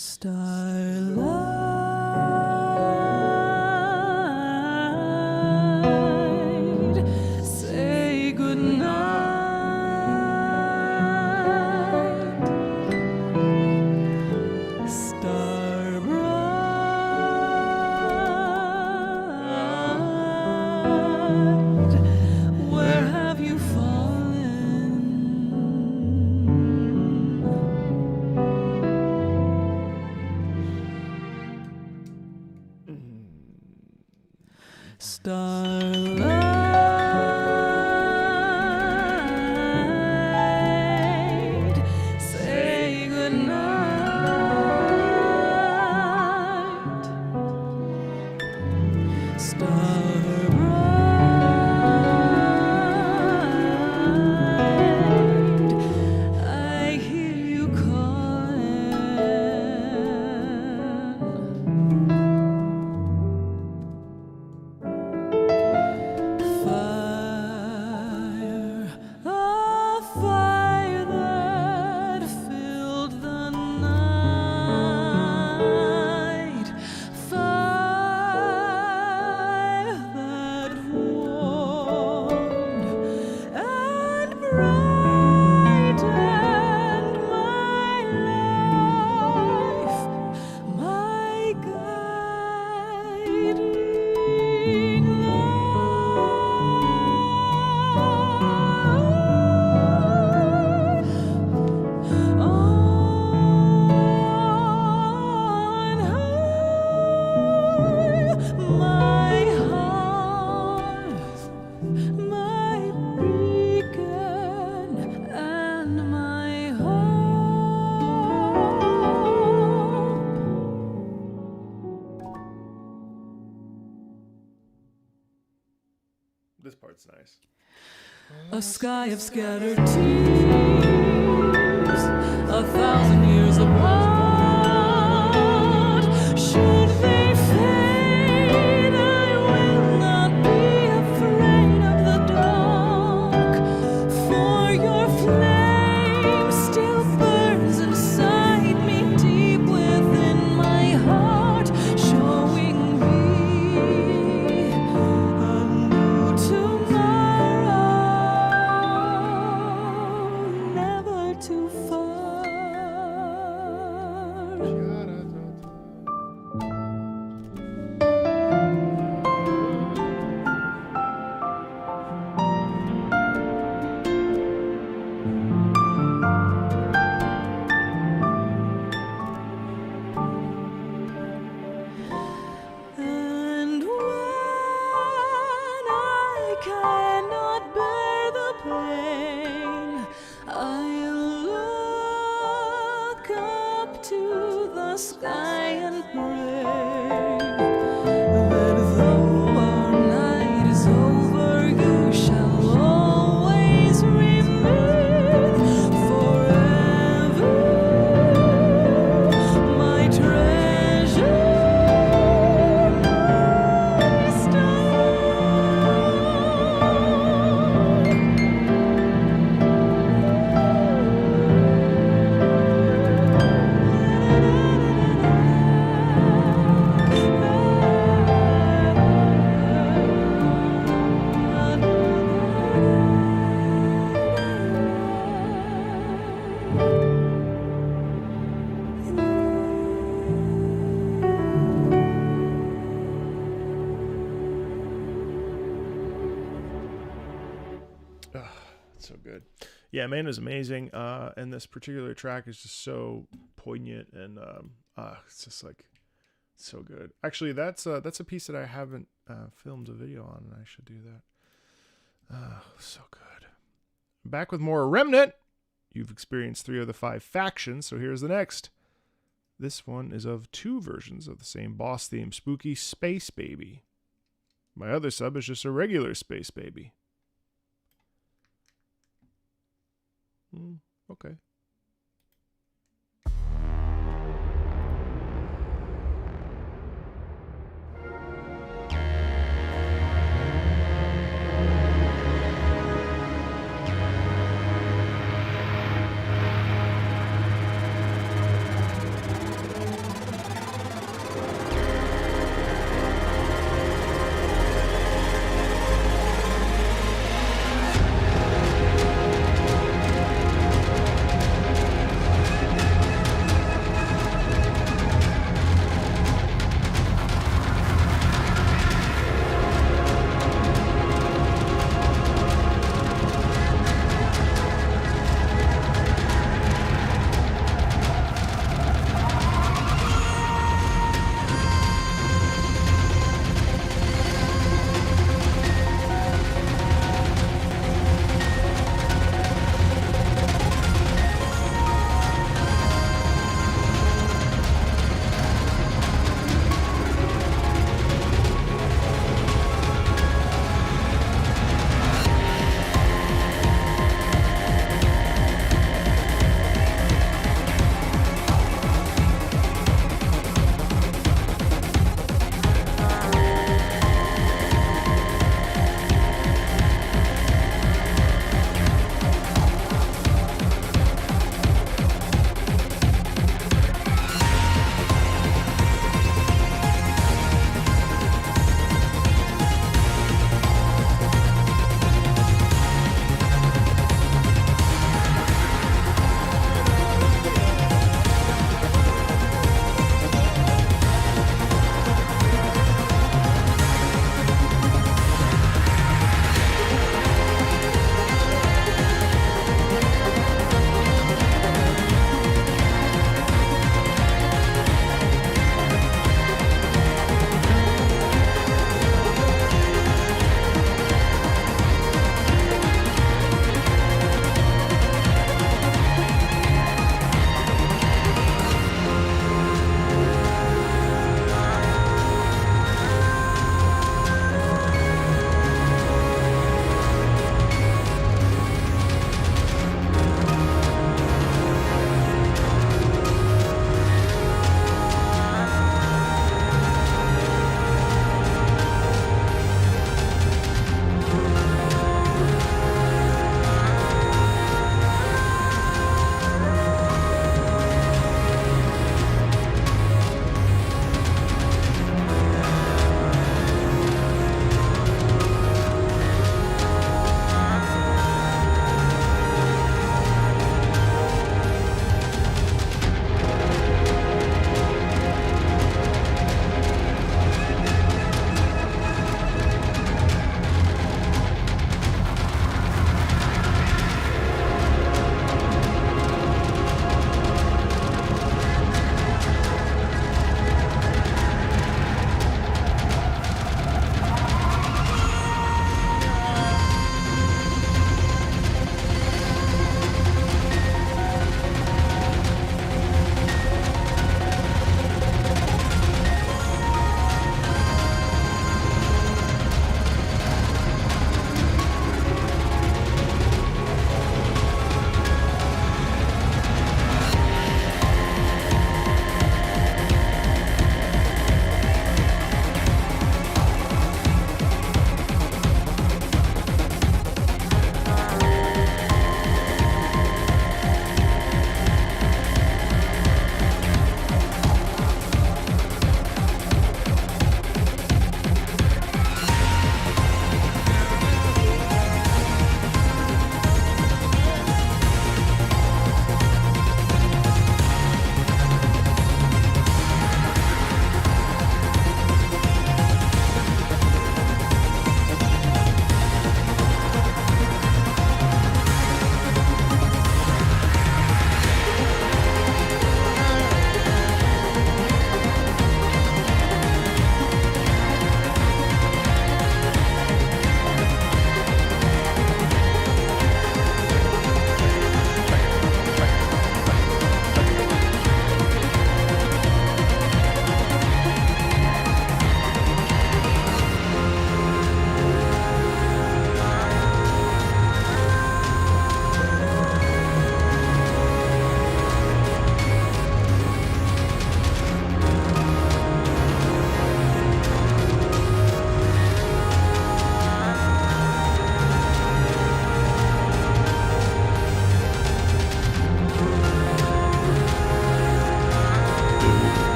Starlight, say goodnight. Star bright, where have you fallen? Starlight, say goodnight. Star bright, I hear you calling. Fire, a fire that filled the night. Fire that warmed and brightened my life, my guiding on high, my hearth, my beacon, and my hope. This part's nice. A sky of scattered tears, 1,000 years apart. Should they fade, I will not be afraid of the dark. For your flame still burns inside me, deep within my heart, showing me a new tomorrow, never too far. And when I cannot bear the pain, I'll look up to the sky and pray that though our night is over, you shall always remain forever, my treasure, my star. So good. Yeah, Amanda's amazing. And this particular track is just so poignant and it's just like so good. Actually, that's a piece that I haven't filmed a video on, and I should do that. So good. Back with more Remnant. You've experienced 3 of the 5 factions, so here's the next. This one is of 2 versions of the same boss theme, Spooky Space Baby. My other sub is just a regular Space Baby. Okay.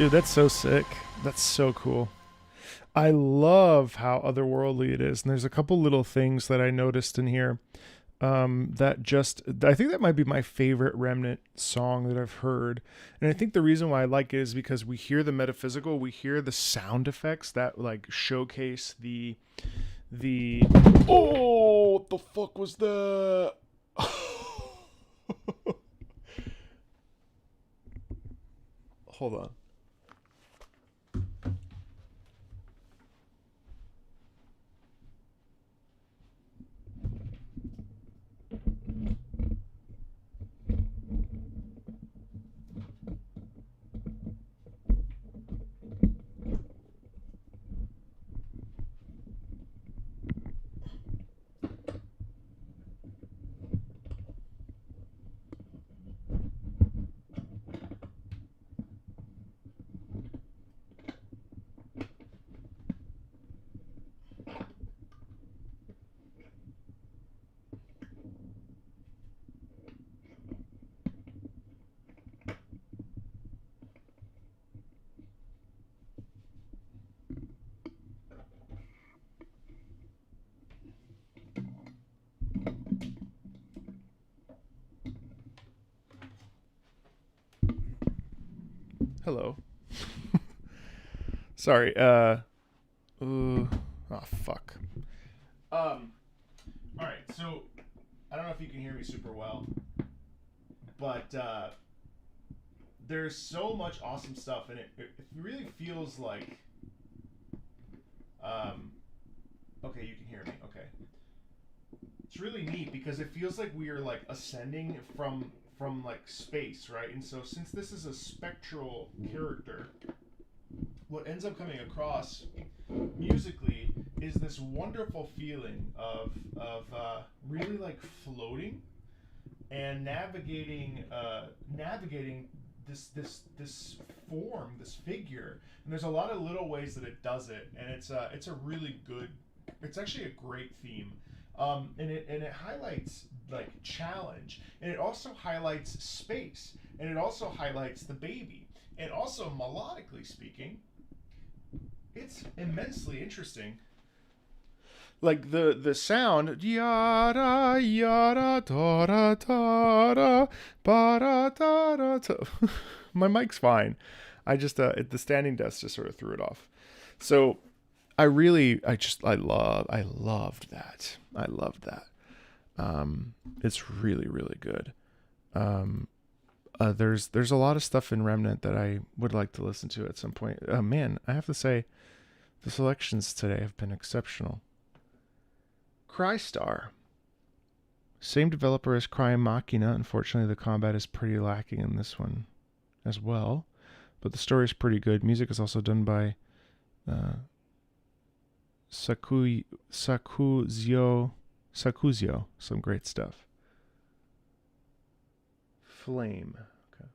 Dude, that's so sick. That's so cool. I love how otherworldly it is. And there's a couple little things that I noticed in here that just, I think that might be my favorite Remnant song that I've heard. And I think the reason why I like it is because we hear the metaphysical, we hear the sound effects that like showcase the oh, what the fuck was that? Hold on. Hello. Sorry. Oh fuck. All right. So I don't know if you can hear me super well, but there's so much awesome stuff, and it really feels like. Okay, you can hear me. Okay. It's really neat because it feels like we are like ascending from like space, right? And so since this is a spectral character, what ends up coming across musically is this wonderful feeling of really like floating and navigating this form, this figure. And there's a lot of little ways that it does it, and it's a really good, it's actually a great theme. And it highlights like challenge, and it also highlights space, and it also highlights the baby, and also melodically speaking, it's immensely interesting. Like the sound, yada yada da da da da ba da da da da. My mic's fine. I just the standing desk just sort of threw it off. So I loved that. I loved that. It's really, really good. There's a lot of stuff in Remnant that I would like to listen to at some point. Man, I have to say, the selections today have been exceptional. Crystar. Same developer as Cry Machina. Unfortunately, the combat is pretty lacking in this one as well. But the story is pretty good. Music is also done by Sakuzio. Some great stuff. Flame. Okay.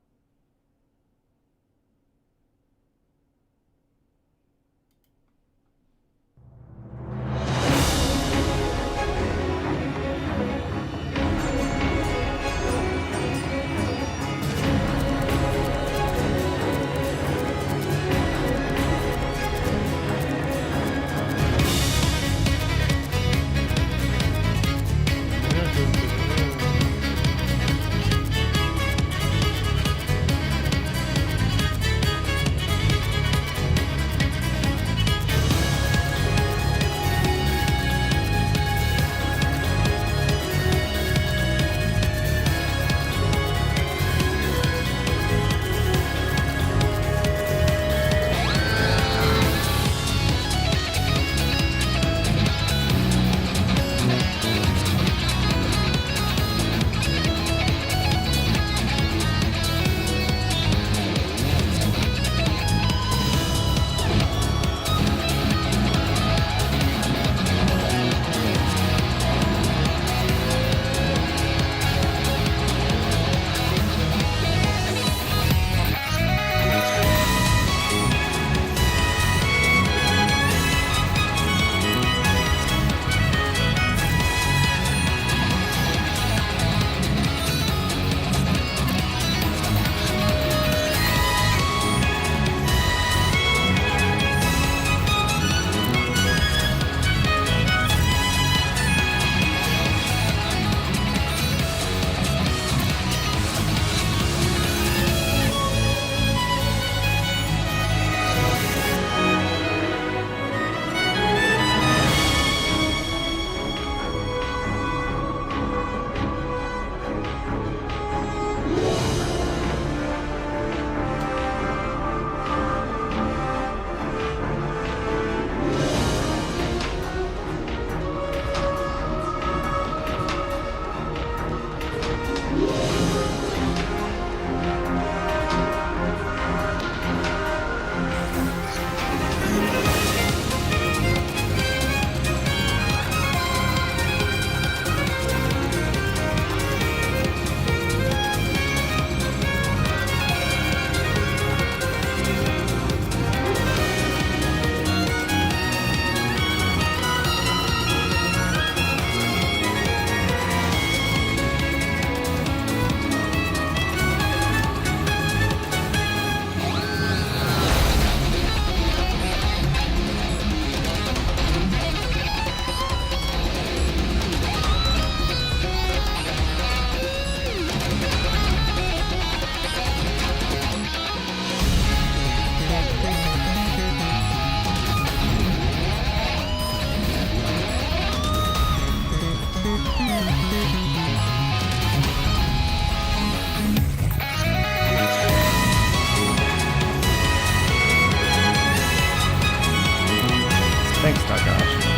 Thanks, Takahashi.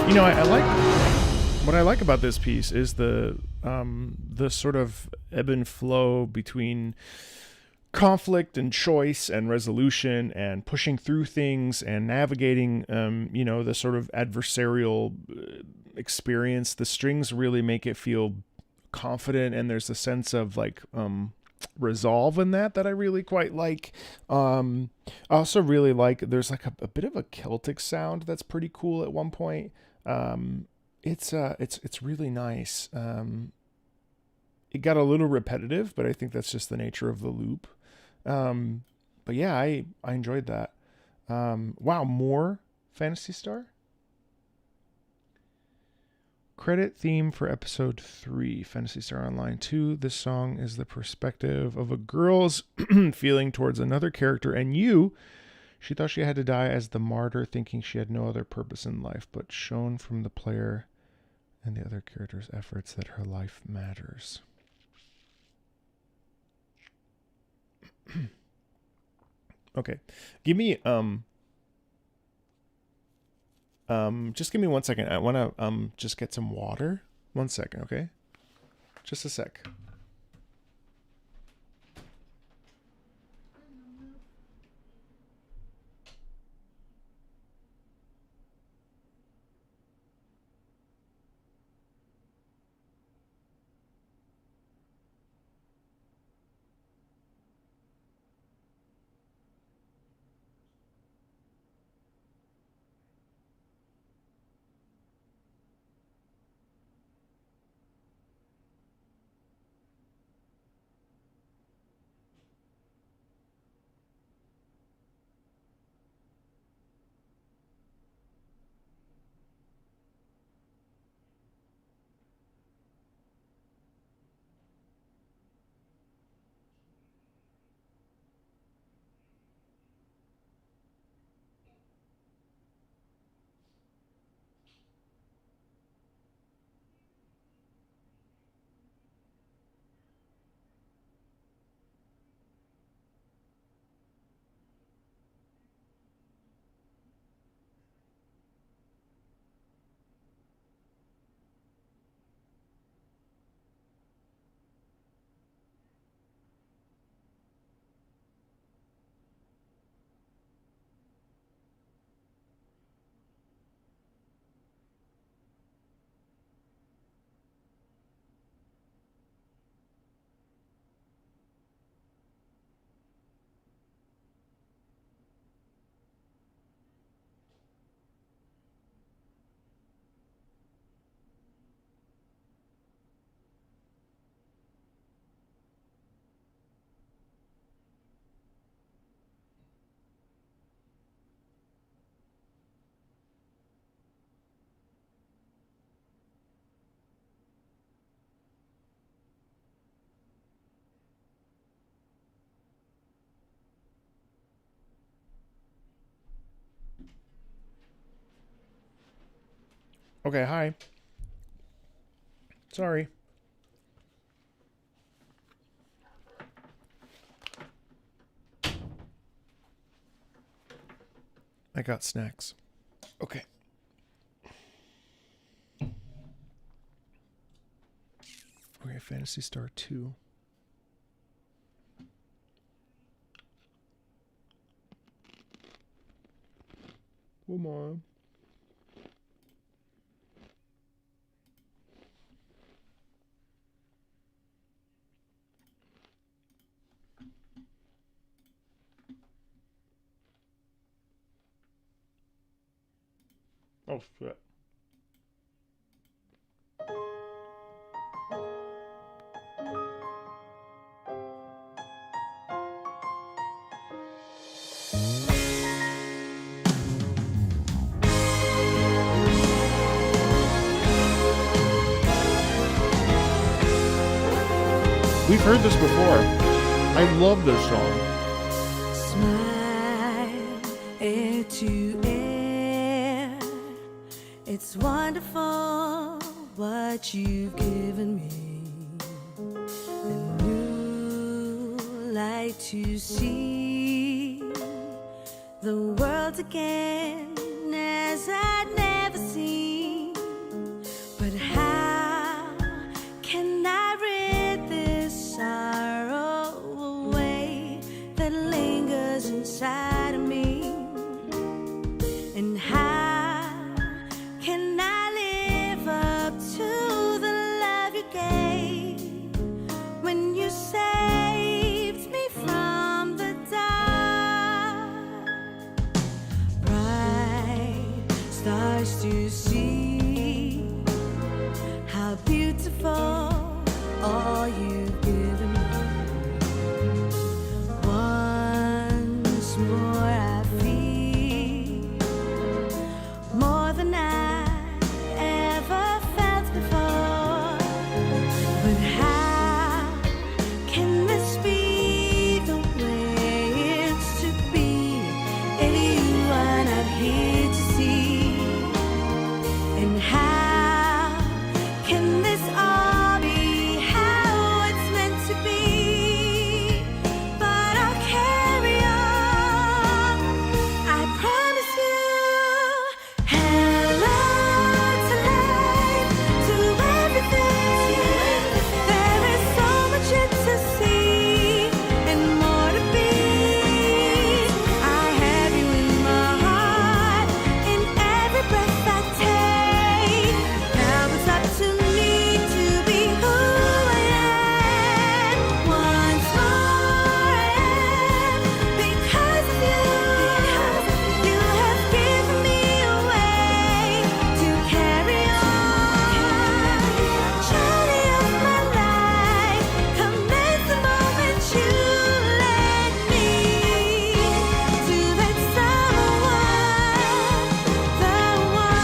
You know, I like what I like about this piece is the sort of ebb and flow between conflict and choice and resolution and pushing through things and navigating you know, the sort of adversarial experience. The strings really make it feel confident, and there's a sense of like resolve in that I really quite like. I also really like there's like a bit of a Celtic sound that's pretty cool at one point. It's really nice. It got a little repetitive, but I think that's just the nature of the loop. But yeah, I enjoyed that. Wow, more Phantasy Star? Credit theme for episode 3, Phantasy Star Online 2. This song is the perspective of a girl's feeling towards another character and you. She thought she had to die as the martyr, thinking she had no other purpose in life, but shown from the player and the other character's efforts that her life matters. Okay. Give me just give me 1 second. I want to just get some water. 1 second, okay? Just a sec. Okay, hi. Sorry. I got snacks. Okay. Okay, Phantasy Star 2. Come on. Oh, shit. We've heard this before. I love this song. Smile ear to ear. It's wonderful what you've given me. A new light to see the world again as I'd never seen. But how can I rid this sorrow away that lingers inside of me? And how can I live up to the love you gave when you saved me from the dark? Bright stars to see how beautiful all you've given me. Once more I feel more than I ever felt before. But how can this be the way it's to be if you are not here to see? And how can this all be how it's meant to be? But I'll carry on. I promise you. Hello to life, to everything. There is so much yet to see and more to be. I have you in my heart, in every breath I take. Now it's up to me to be who I am. Once more I am because of you. You have given me a way to carry on. Journey of my life, commence the moment you let me to that someone, the one.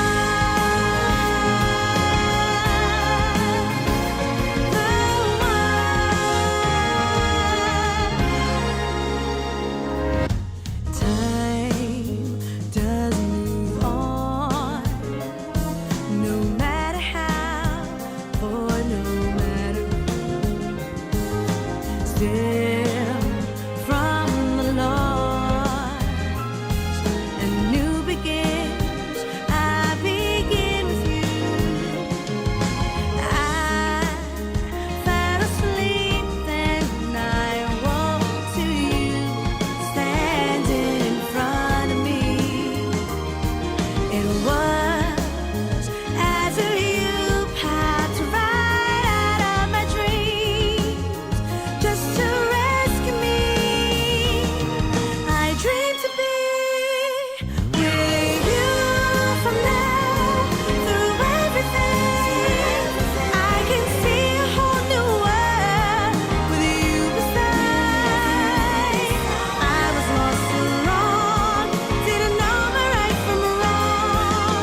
Time does move on, no matter how, or no matter who. Still, from the Lord, a new begins. I begin with you. I fell asleep, then I woke to you standing in front of me. It was as if you popped right out of my dreams just to rescue me. I dream to be with you from now through everything. I can see a whole new world with you beside. I was lost and wrong, didn't know my right from wrong.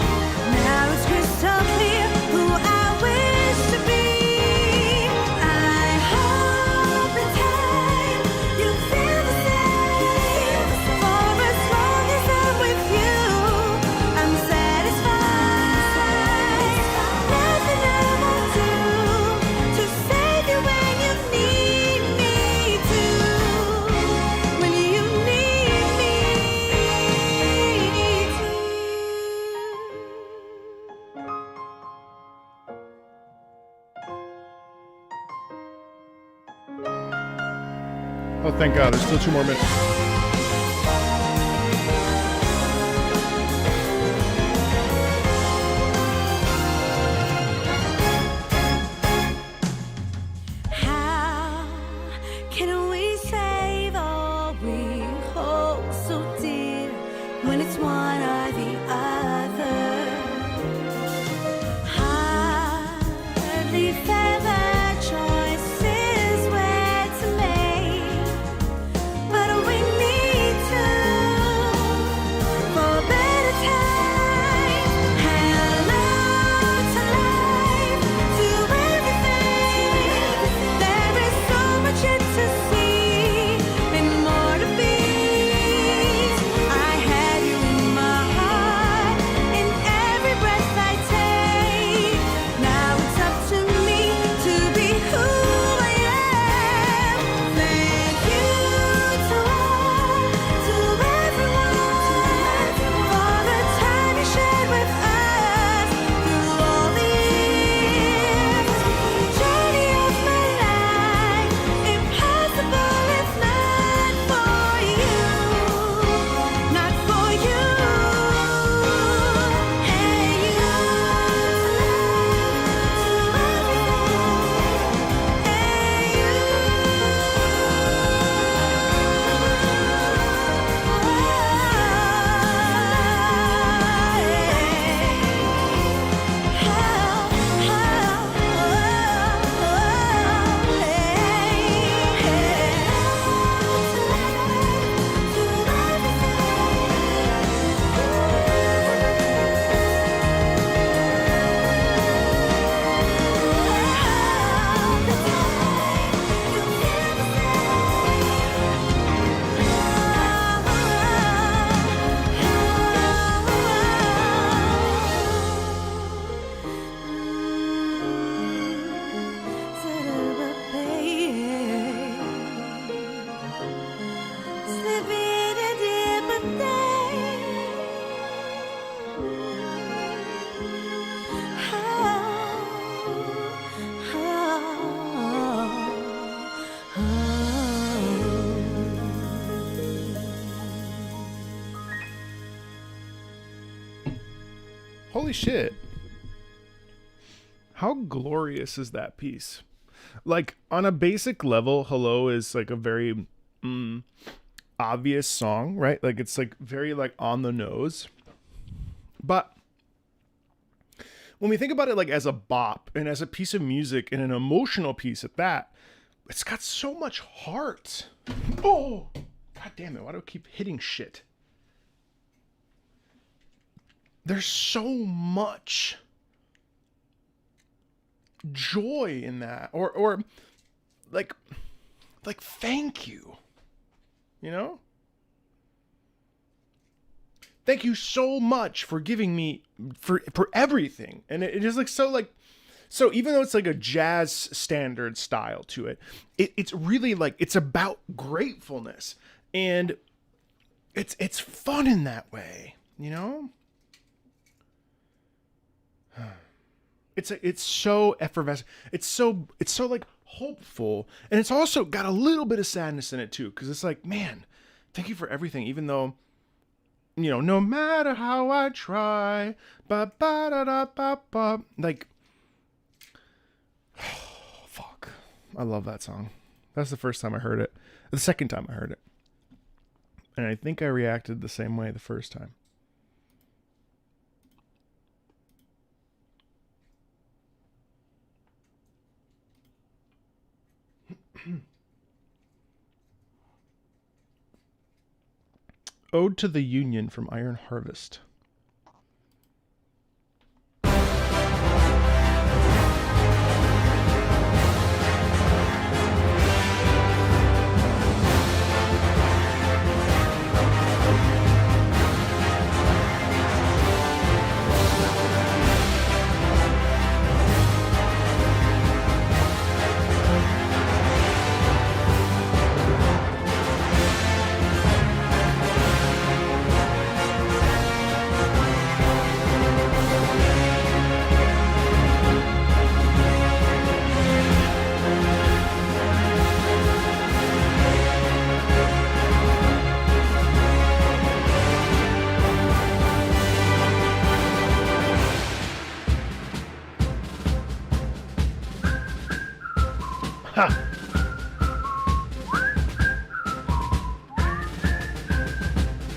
Now it's crystal clear who I wish to be. I hope in time you feel the same. For as long as I'm with you, I'm satisfied. Nothing I won't do to save you when you need me to. When you need me to. Oh, thank God. There's still 2 more minutes. How can we save all we hold so dear when it's one or the other? Hardly fair the choices where to make, but we need Holy shit. How glorious is that piece? Like, on a basic level, Hello is like a very obvious song, right? Like, it's like very like on the nose. But when we think about it like as a bop and as a piece of music and an emotional piece at that, it's got so much heart. Oh, god damn it. Why do I keep hitting shit? There's so much joy in that. Or like thank you. You know? Thank you so much for giving me for everything. And it is like so even though it's like a jazz standard style to it, it's really like it's about gratefulness. And it's fun in that way, you know? It's so effervescent. It's so like hopeful, and it's also got a little bit of sadness in it too, because it's like, man, thank you for everything, even though, you know, no matter how I try, like, oh, fuck, I love that song. That's the first time I heard it. The second time I heard it, and I think I reacted the same way the first time. Ode to the Union from Iron Harvest. Ha!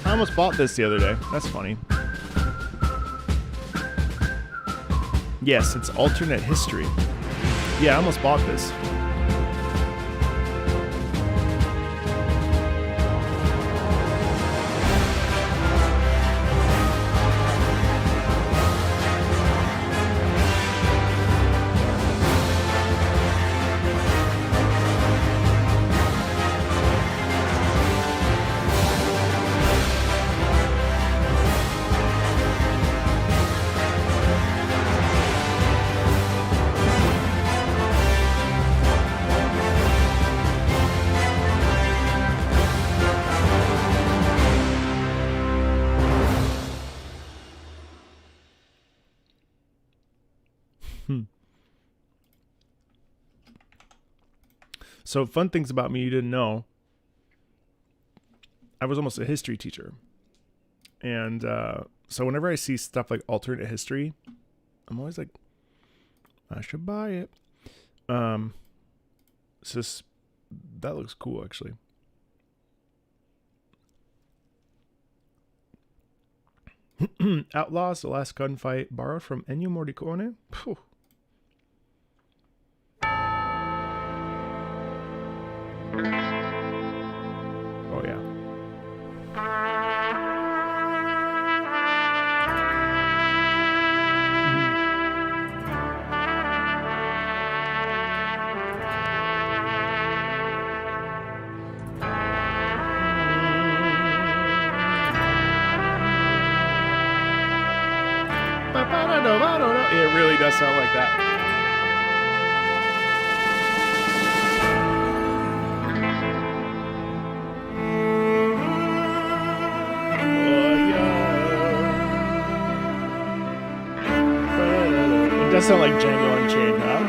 I almost bought this the other day. That's funny. Yes, it's alternate history. Yeah, I almost bought this. So, fun things about me you didn't know. I was almost a history teacher. And so whenever I see stuff like alternate history, I'm always like, I should buy it. It's just, that looks cool, actually. Outlaws, The Last Gunfight, borrowed from Ennio Morricone. Phew. Oh, yeah. It really does sound like that. It does sound like Django Unchained, huh?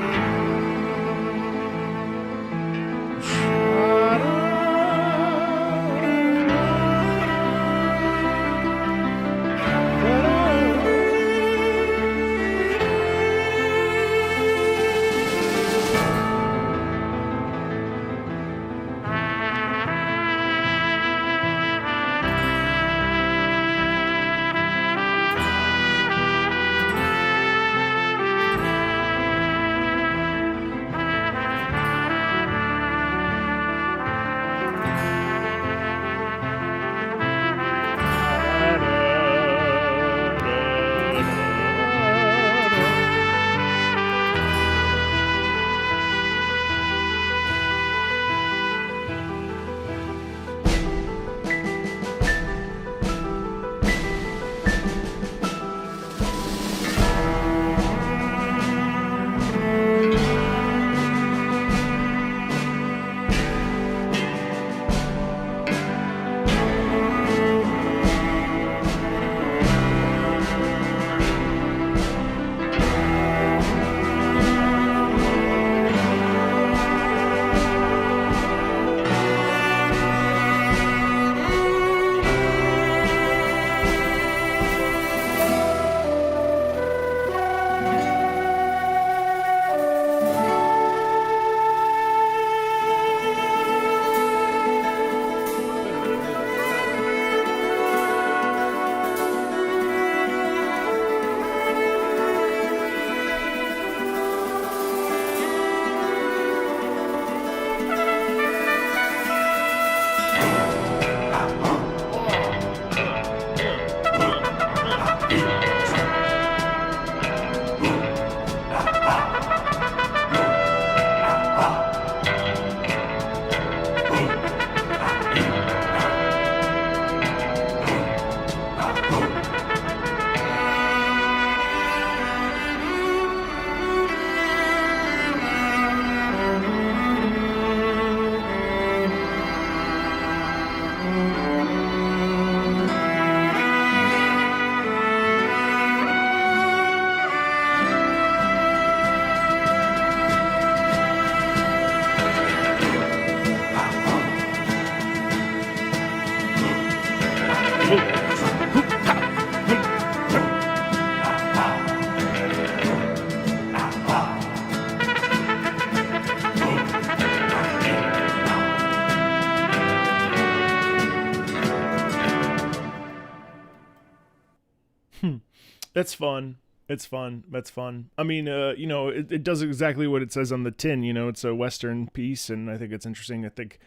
It's fun. It's fun. That's fun. I mean, it does exactly what it says on the tin. It's a Western piece, and I think it's interesting. I think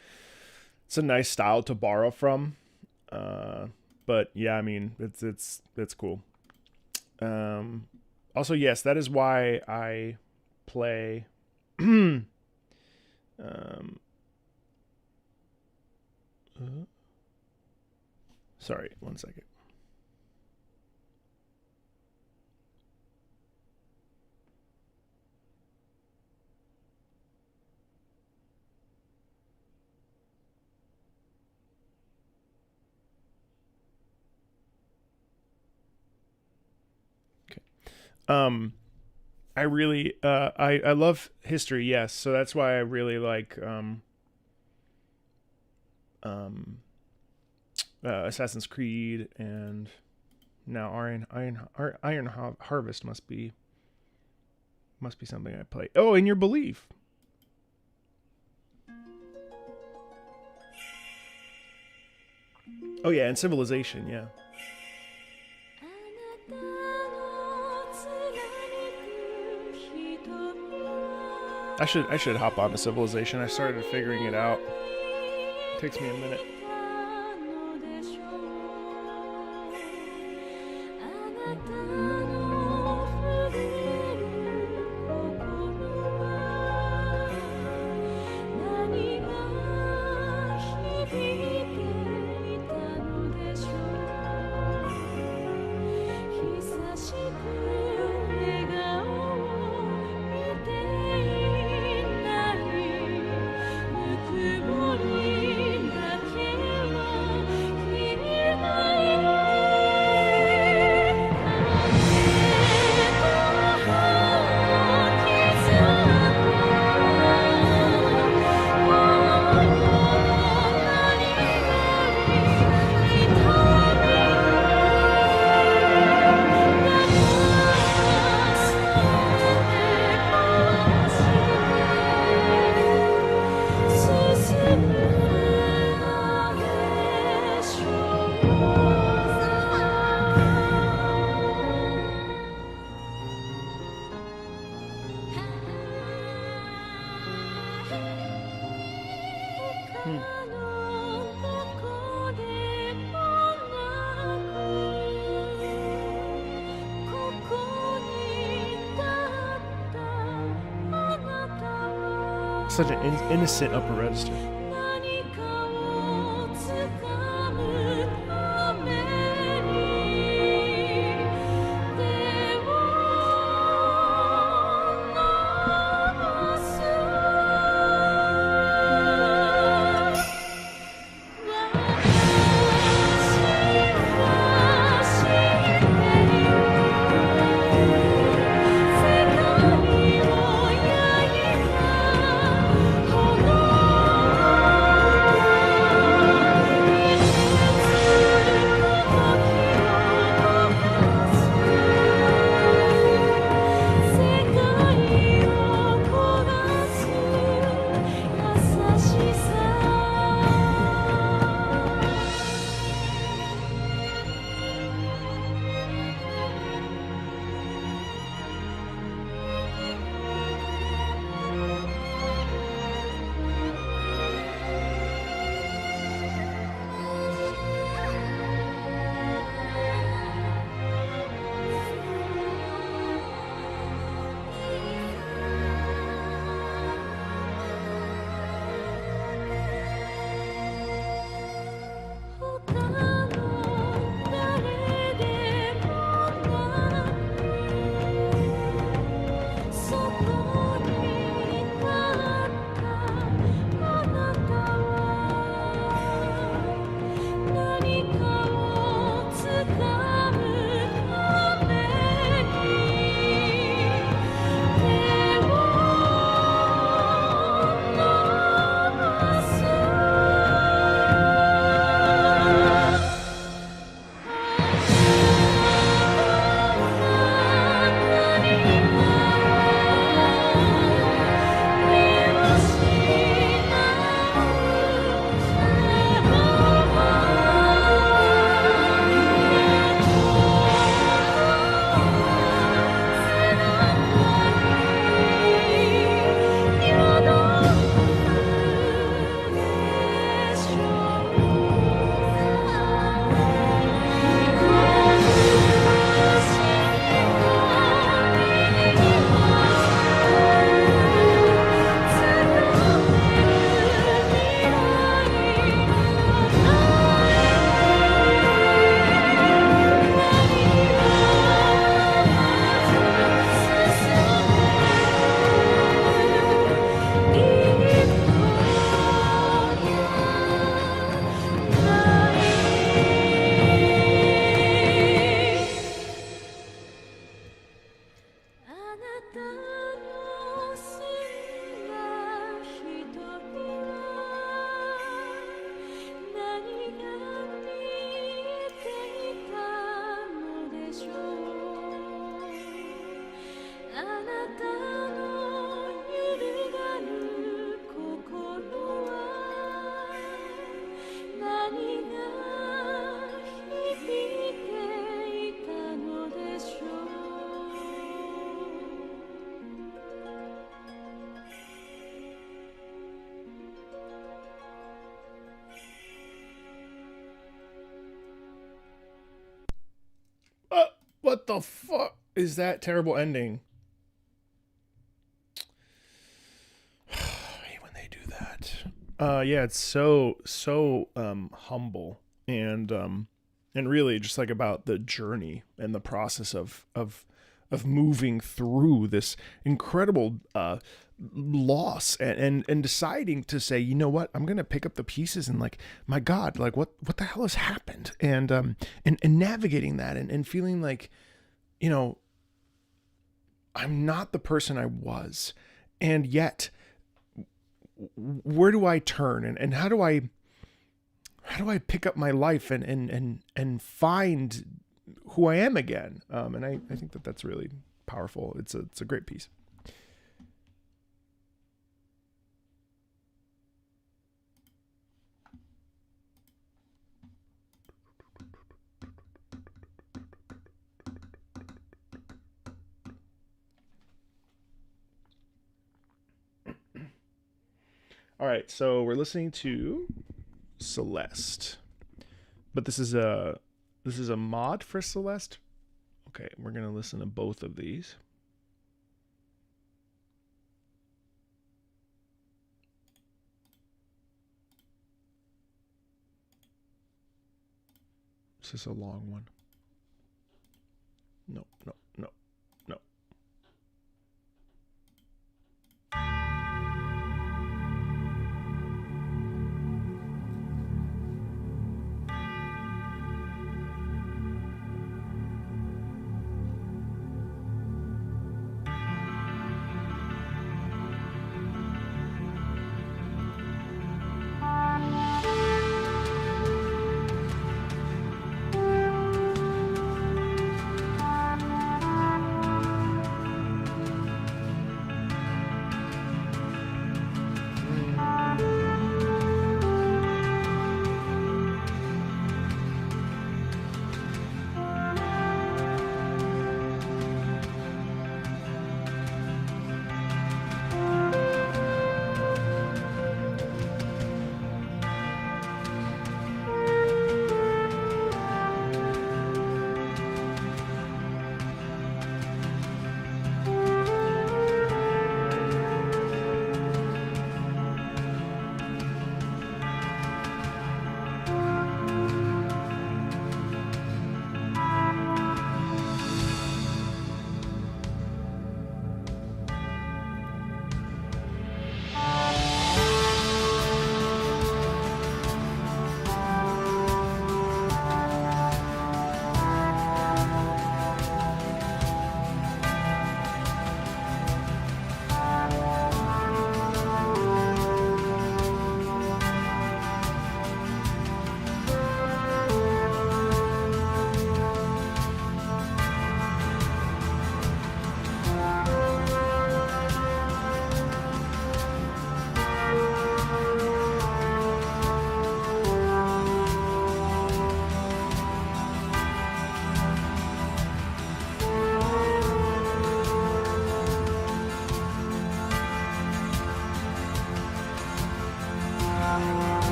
it's a nice style to borrow from. But yeah, I mean, it's cool. Also, yes, that is why I play. Sorry, 1 second. I really I love history, yes, so that's why I really like Assassin's Creed, and now Iron Harvest must be something I play. Oh, In Your Belief. Oh yeah, and Civilization, yeah. I should hop on to Civilization. I started figuring it out. It takes me a minute. Such an innocent upper register. たの澄んだ瞳は何が見えていたのでしょう。あなたの揺るがぬ心は何が響いていたのでしょう。What the fuck is that terrible ending? I hate when they do that. Yeah, it's so humble and really just like about the journey and the process of moving through this incredible loss and deciding to say, you know what, I'm gonna pick up the pieces and like, my God, like what the hell has happened, and navigating that and feeling like, you know, I'm not the person I was, and yet where do I turn, and how do I pick up my life and find who I am again? And I think that that's really powerful. It's a great piece. All right, so we're listening to Celeste, but this is a mod for Celeste. Okay, we're gonna listen to both of these. This is a long one. No.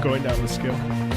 going down the scale.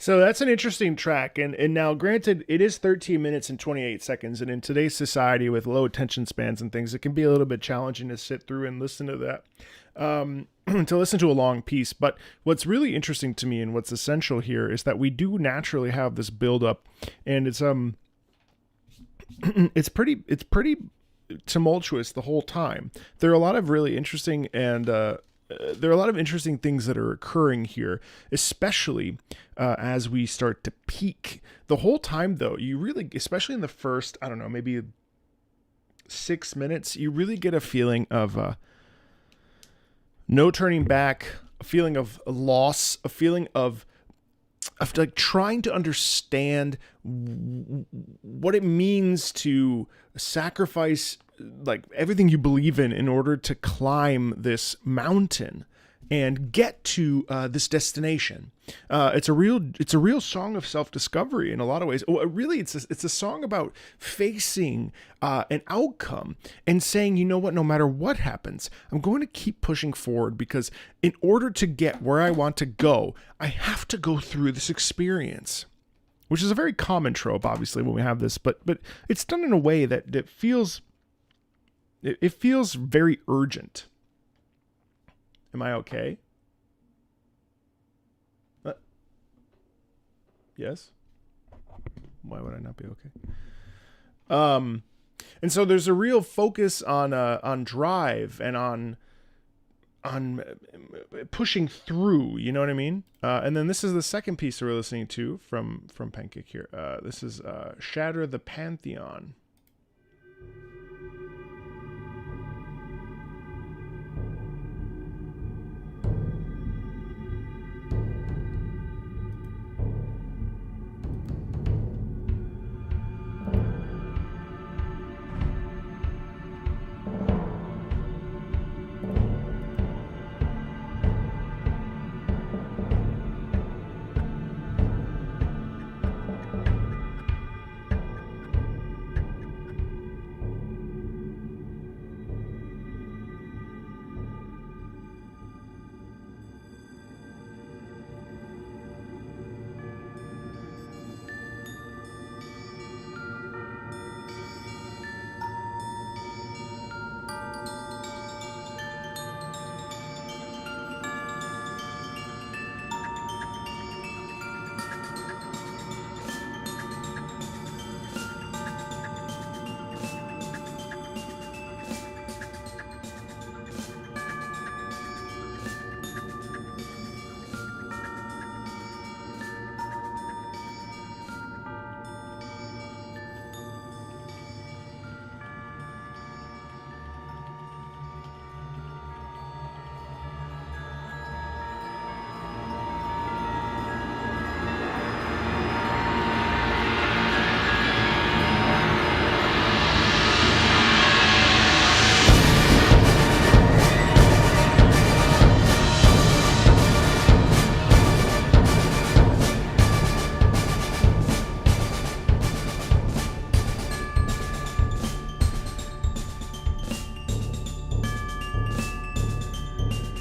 So that's an interesting track, and now granted, it is 13 minutes and 28 seconds, and in today's society with low attention spans and things, it can be a little bit challenging to sit through and listen to that, to listen to a long piece. But what's really interesting to me and what's essential here is that we do naturally have this build up, and it's it's pretty tumultuous the whole time. There are a lot of really interesting and there are a lot of interesting things that are occurring here, especially as we start to peak. The whole time, though, you really, especially in the first, I don't know, maybe 6 minutes, you really get a feeling of no turning back, a feeling of loss, a feeling of like trying to understand what it means to sacrifice like everything you believe in order to climb this mountain and get to this destination. It's a real song of self-discovery in a lot of ways. Really, it's a song about facing an outcome and saying, you know what, no matter what happens, I'm going to keep pushing forward, because in order to get where I want to go, I have to go through this experience. Which is a very common trope, obviously, when we have this, but it's done in a way that feels very urgent. Am I okay? Yes? Why would I not be okay? And so there's a real focus on drive and on pushing through, you know what I mean? And then this is the second piece that we're listening to from Pancake here. This is Shatter the Pantheon.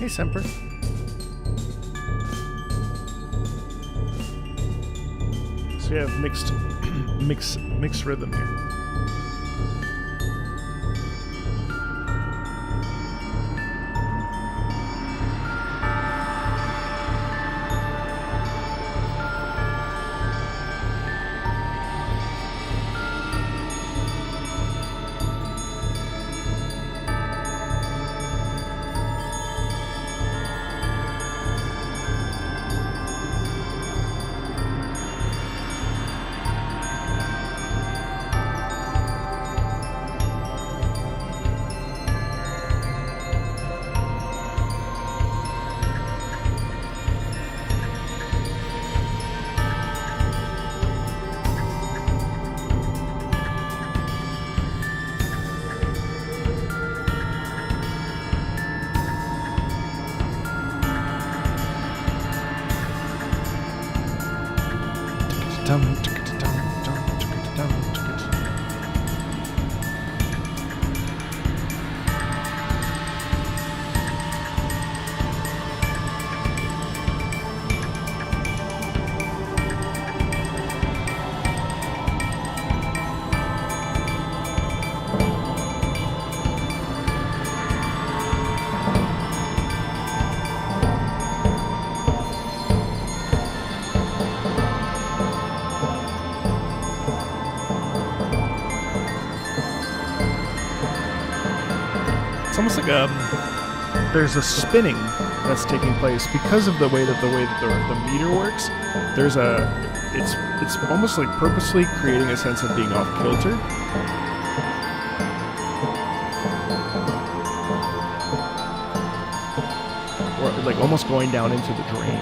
Hey, Semper. So we have mixed rhythm here. almost like there's a spinning that's taking place because of the way that the meter works. It's almost like purposely creating a sense of being off kilter. Or like almost going down into the drain.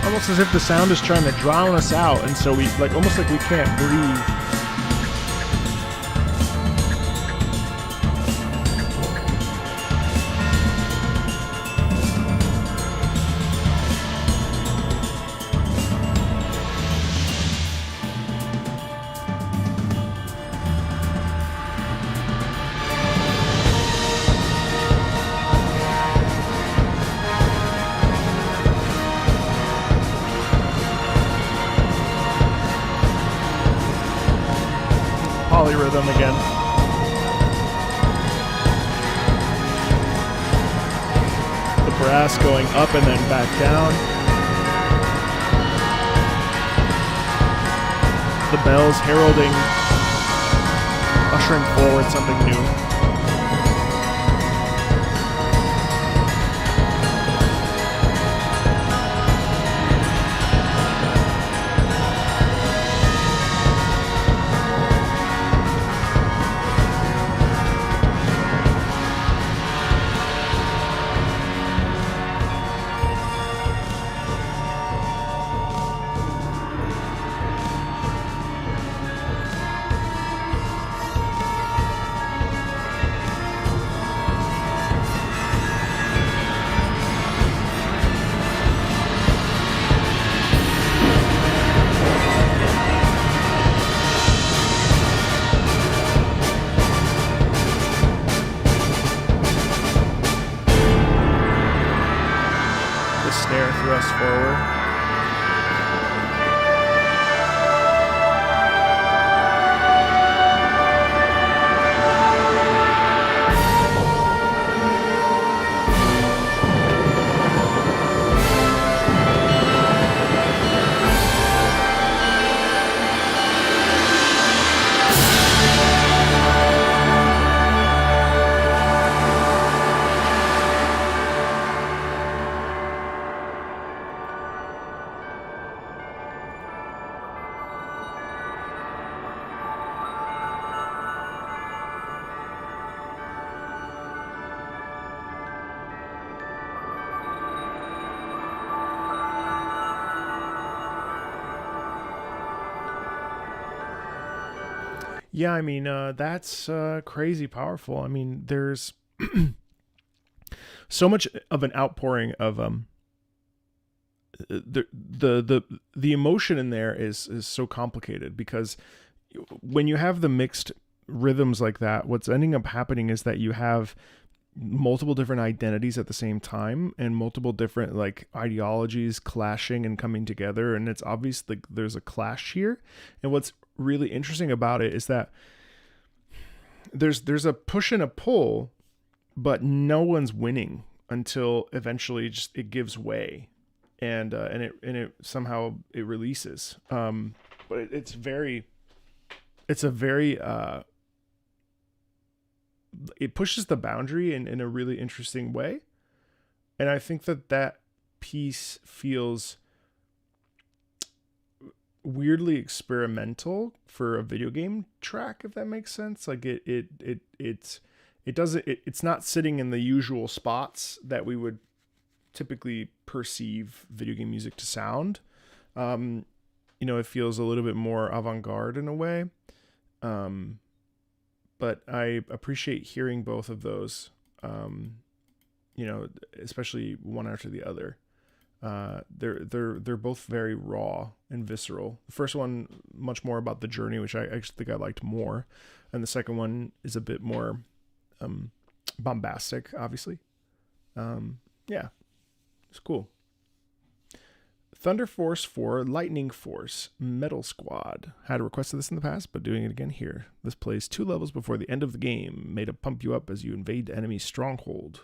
Almost as if the sound is trying to drown us out, and so we like almost like we can't breathe. Polyrhythm again. The brass going up and then back down. The bells heralding, ushering forward something new. Snare thrust forward. Yeah, I mean, that's crazy powerful. I mean, there's so much of an outpouring of the emotion in there is so complicated, because when you have the mixed rhythms like that, what's ending up happening is that you have multiple different identities at the same time, and multiple different like ideologies clashing and coming together, and it's obvious like there's a clash here. And what's really interesting about it is that there's a push and a pull, but no one's winning until eventually just it gives way, and it somehow it releases. But it's a very it pushes the boundary in a really interesting way. And I think that piece feels weirdly experimental for a video game track, if that makes sense. Like it's not sitting in the usual spots that we would typically perceive video game music to sound. It feels a little bit more avant-garde in a way. But I appreciate hearing both of those. you know, especially one after the other. They're both very raw and visceral. The first one much more about the journey, which I actually think I liked more, and the second one is a bit more bombastic, obviously. Yeah, it's cool. Thunder Force 4 Lightning Force Metal Squad. Had requested this in the past, but doing it again here. This plays 2 levels before the end of the game, made to pump you up as you invade the enemy's stronghold.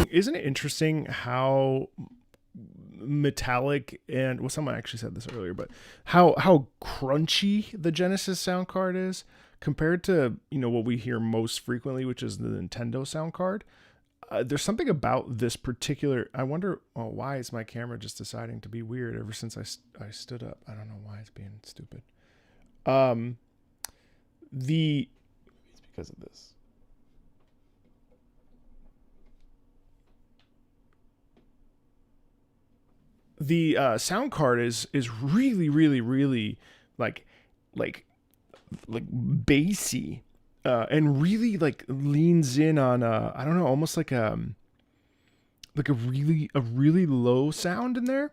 Isn't it interesting how metallic and, well, someone actually said this earlier, but how crunchy the Genesis sound card is compared to, you know, what we hear most frequently, which is the Nintendo sound card. There's something about this particular, I wonder, why is my camera just deciding to be weird ever since I stood up? I don't know why it's being stupid. It's because of this. The sound card is really, really, really like bassy, and really like leans in on I don't know, almost like a really low sound in there.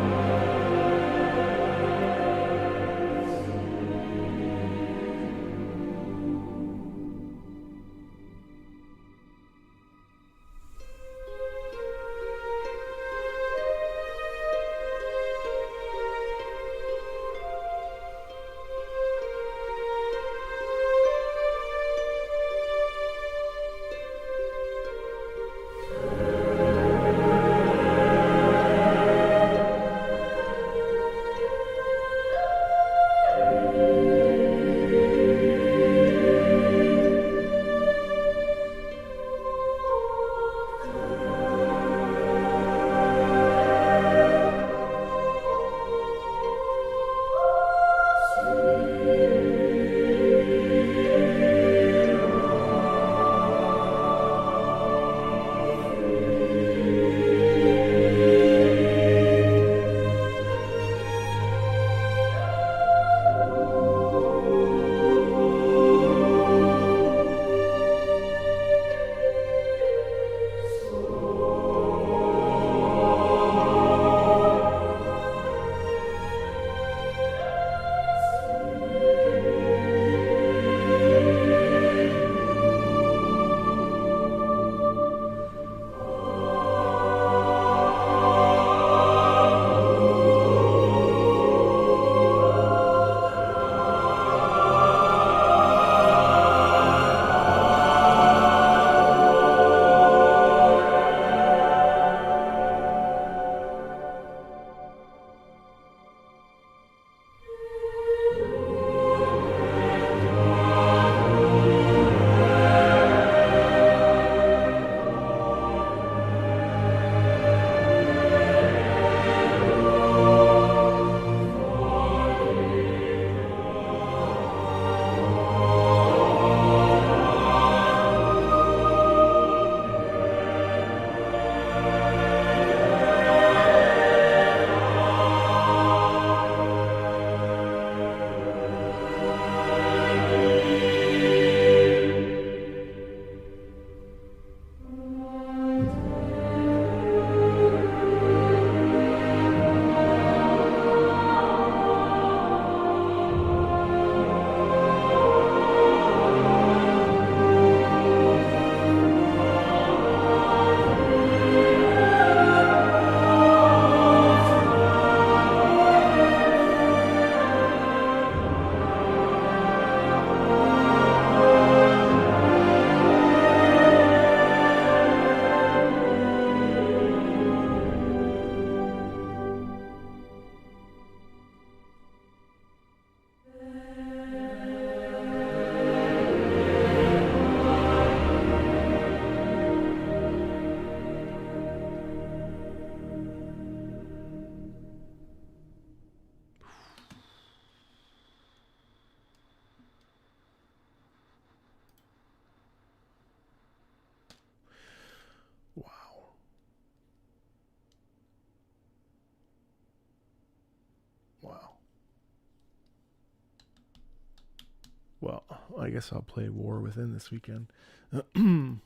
Well, I guess I'll play War Within this weekend. Oh,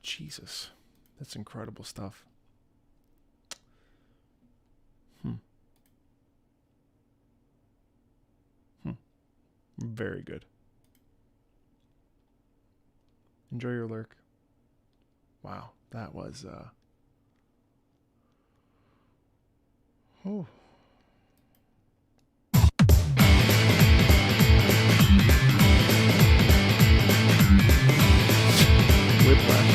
Jesus. That's incredible stuff. Very good. Enjoy your lurk. Wow, that was Whiplash.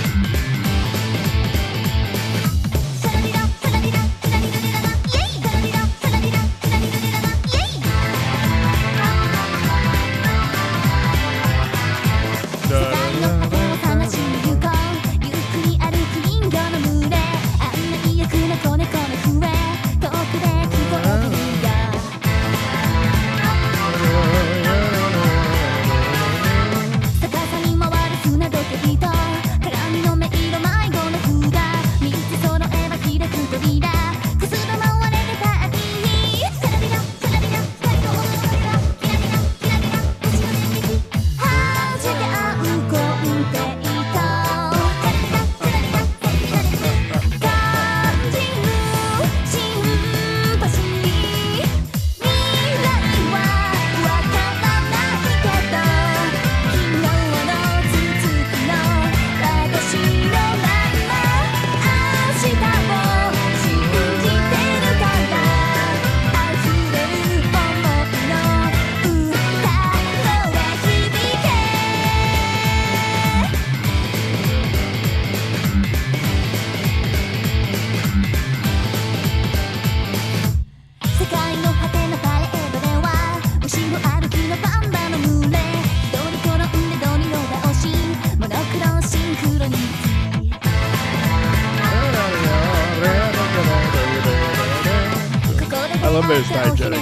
I love that it's diegetic.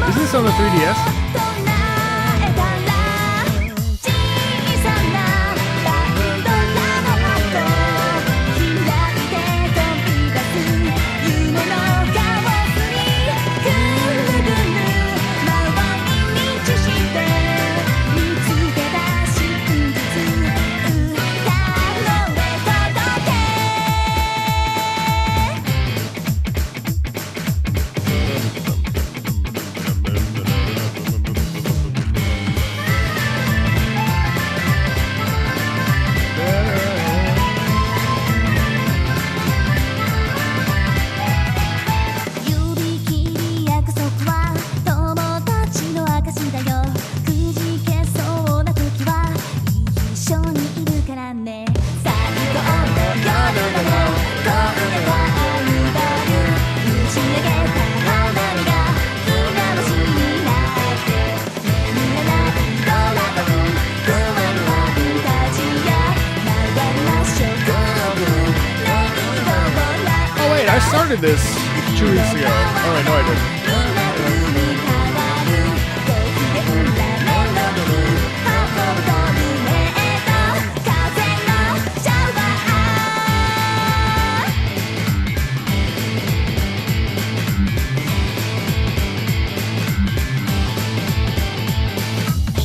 Is this on the 3DS? I started this 2 weeks ago. Oh, wait, no, I didn't.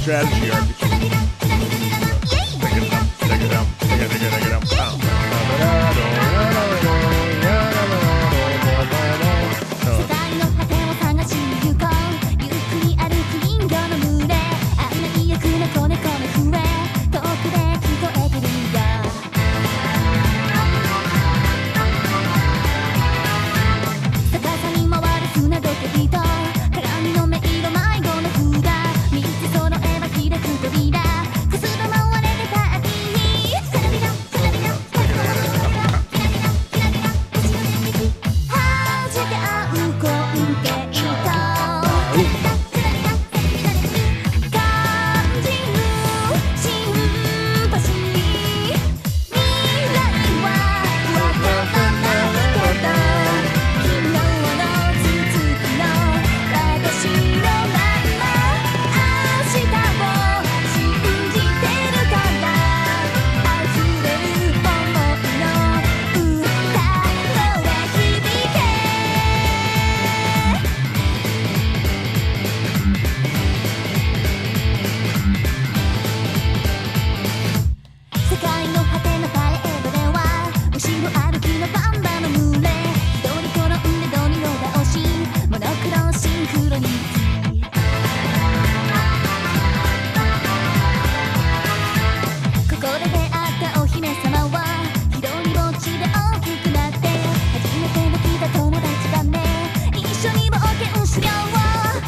Strategy RPG. Take it down.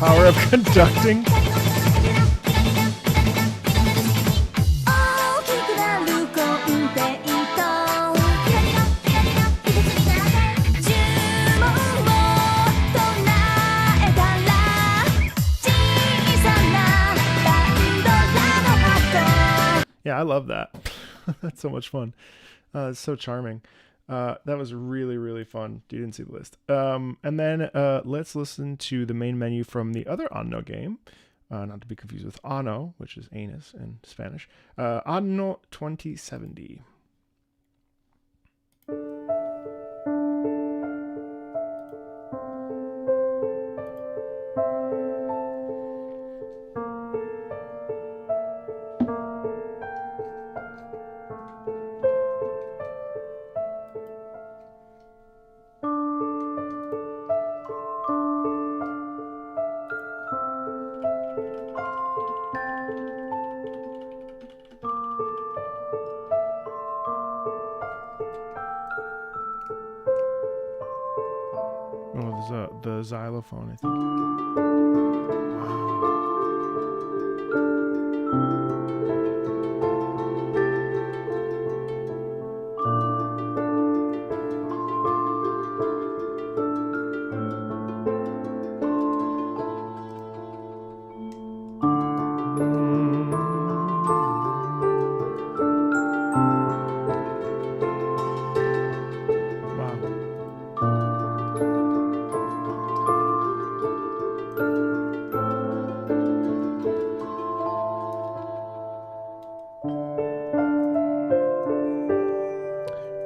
power of conducting. 大きくなるコンペイト注文を唱えたら小さなバンドラの箱 Yeah, I love that. That's so much fun. It's so charming. That was really, really fun. You didn't see the list. And then let's listen to the main menu from the other Anno game. Not to be confused with Anno, which is anus in Spanish. Anno 2070. Oh, the xylophone, I think.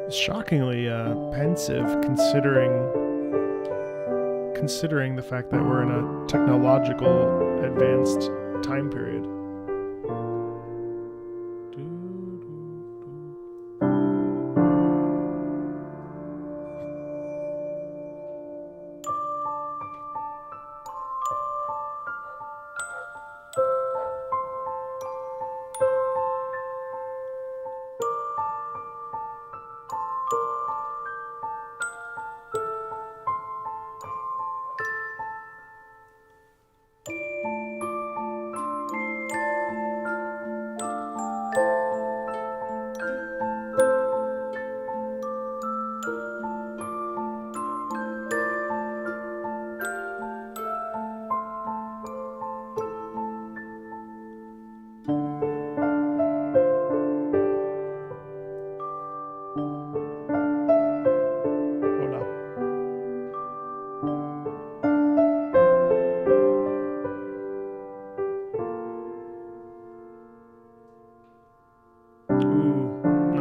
Shockingly pensive, considering the fact that we're in a technological advanced time period.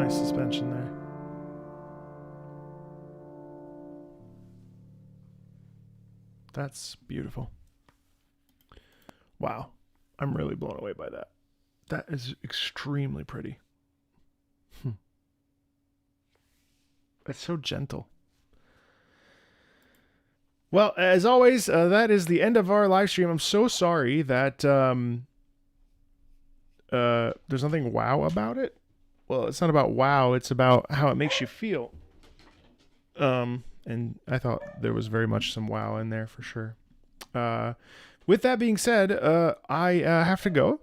Suspension there. That's beautiful. Wow. I'm really blown away by that. That is extremely pretty. It's so gentle. Well, as always, that is the end of our live stream. I'm so sorry that there's nothing wow about it. Well, it's not about wow, it's about how it makes you feel. And I thought there was very much some wow in there for sure. With that being said, I have to go.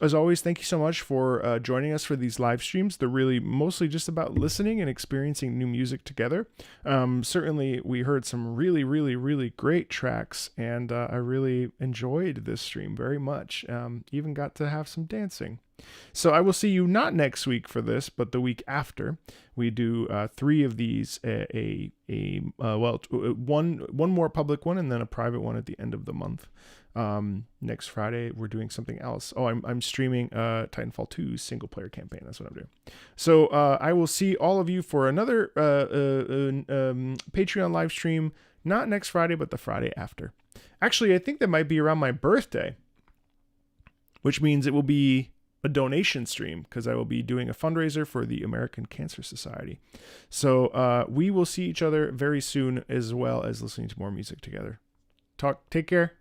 As always, thank you so much for joining us for these live streams. They're really mostly just about listening and experiencing new music together. Certainly, we heard some really, really, really great tracks, and I really enjoyed this stream very much. Even got to have some dancing. So I will see you not next week for this, but the week after. We do 3 of these, one more public one and then a private one at the end of the month. Next Friday we're doing something else. Oh, I'm streaming Titanfall 2's single player campaign. That's what I'm doing. So I will see all of you for another Patreon live stream, not next Friday, but the Friday after. Actually, I think that might be around my birthday, which means it will be a donation stream because I will be doing a fundraiser for the American Cancer Society. So we will see each other very soon, as well as listening to more music together. Take care.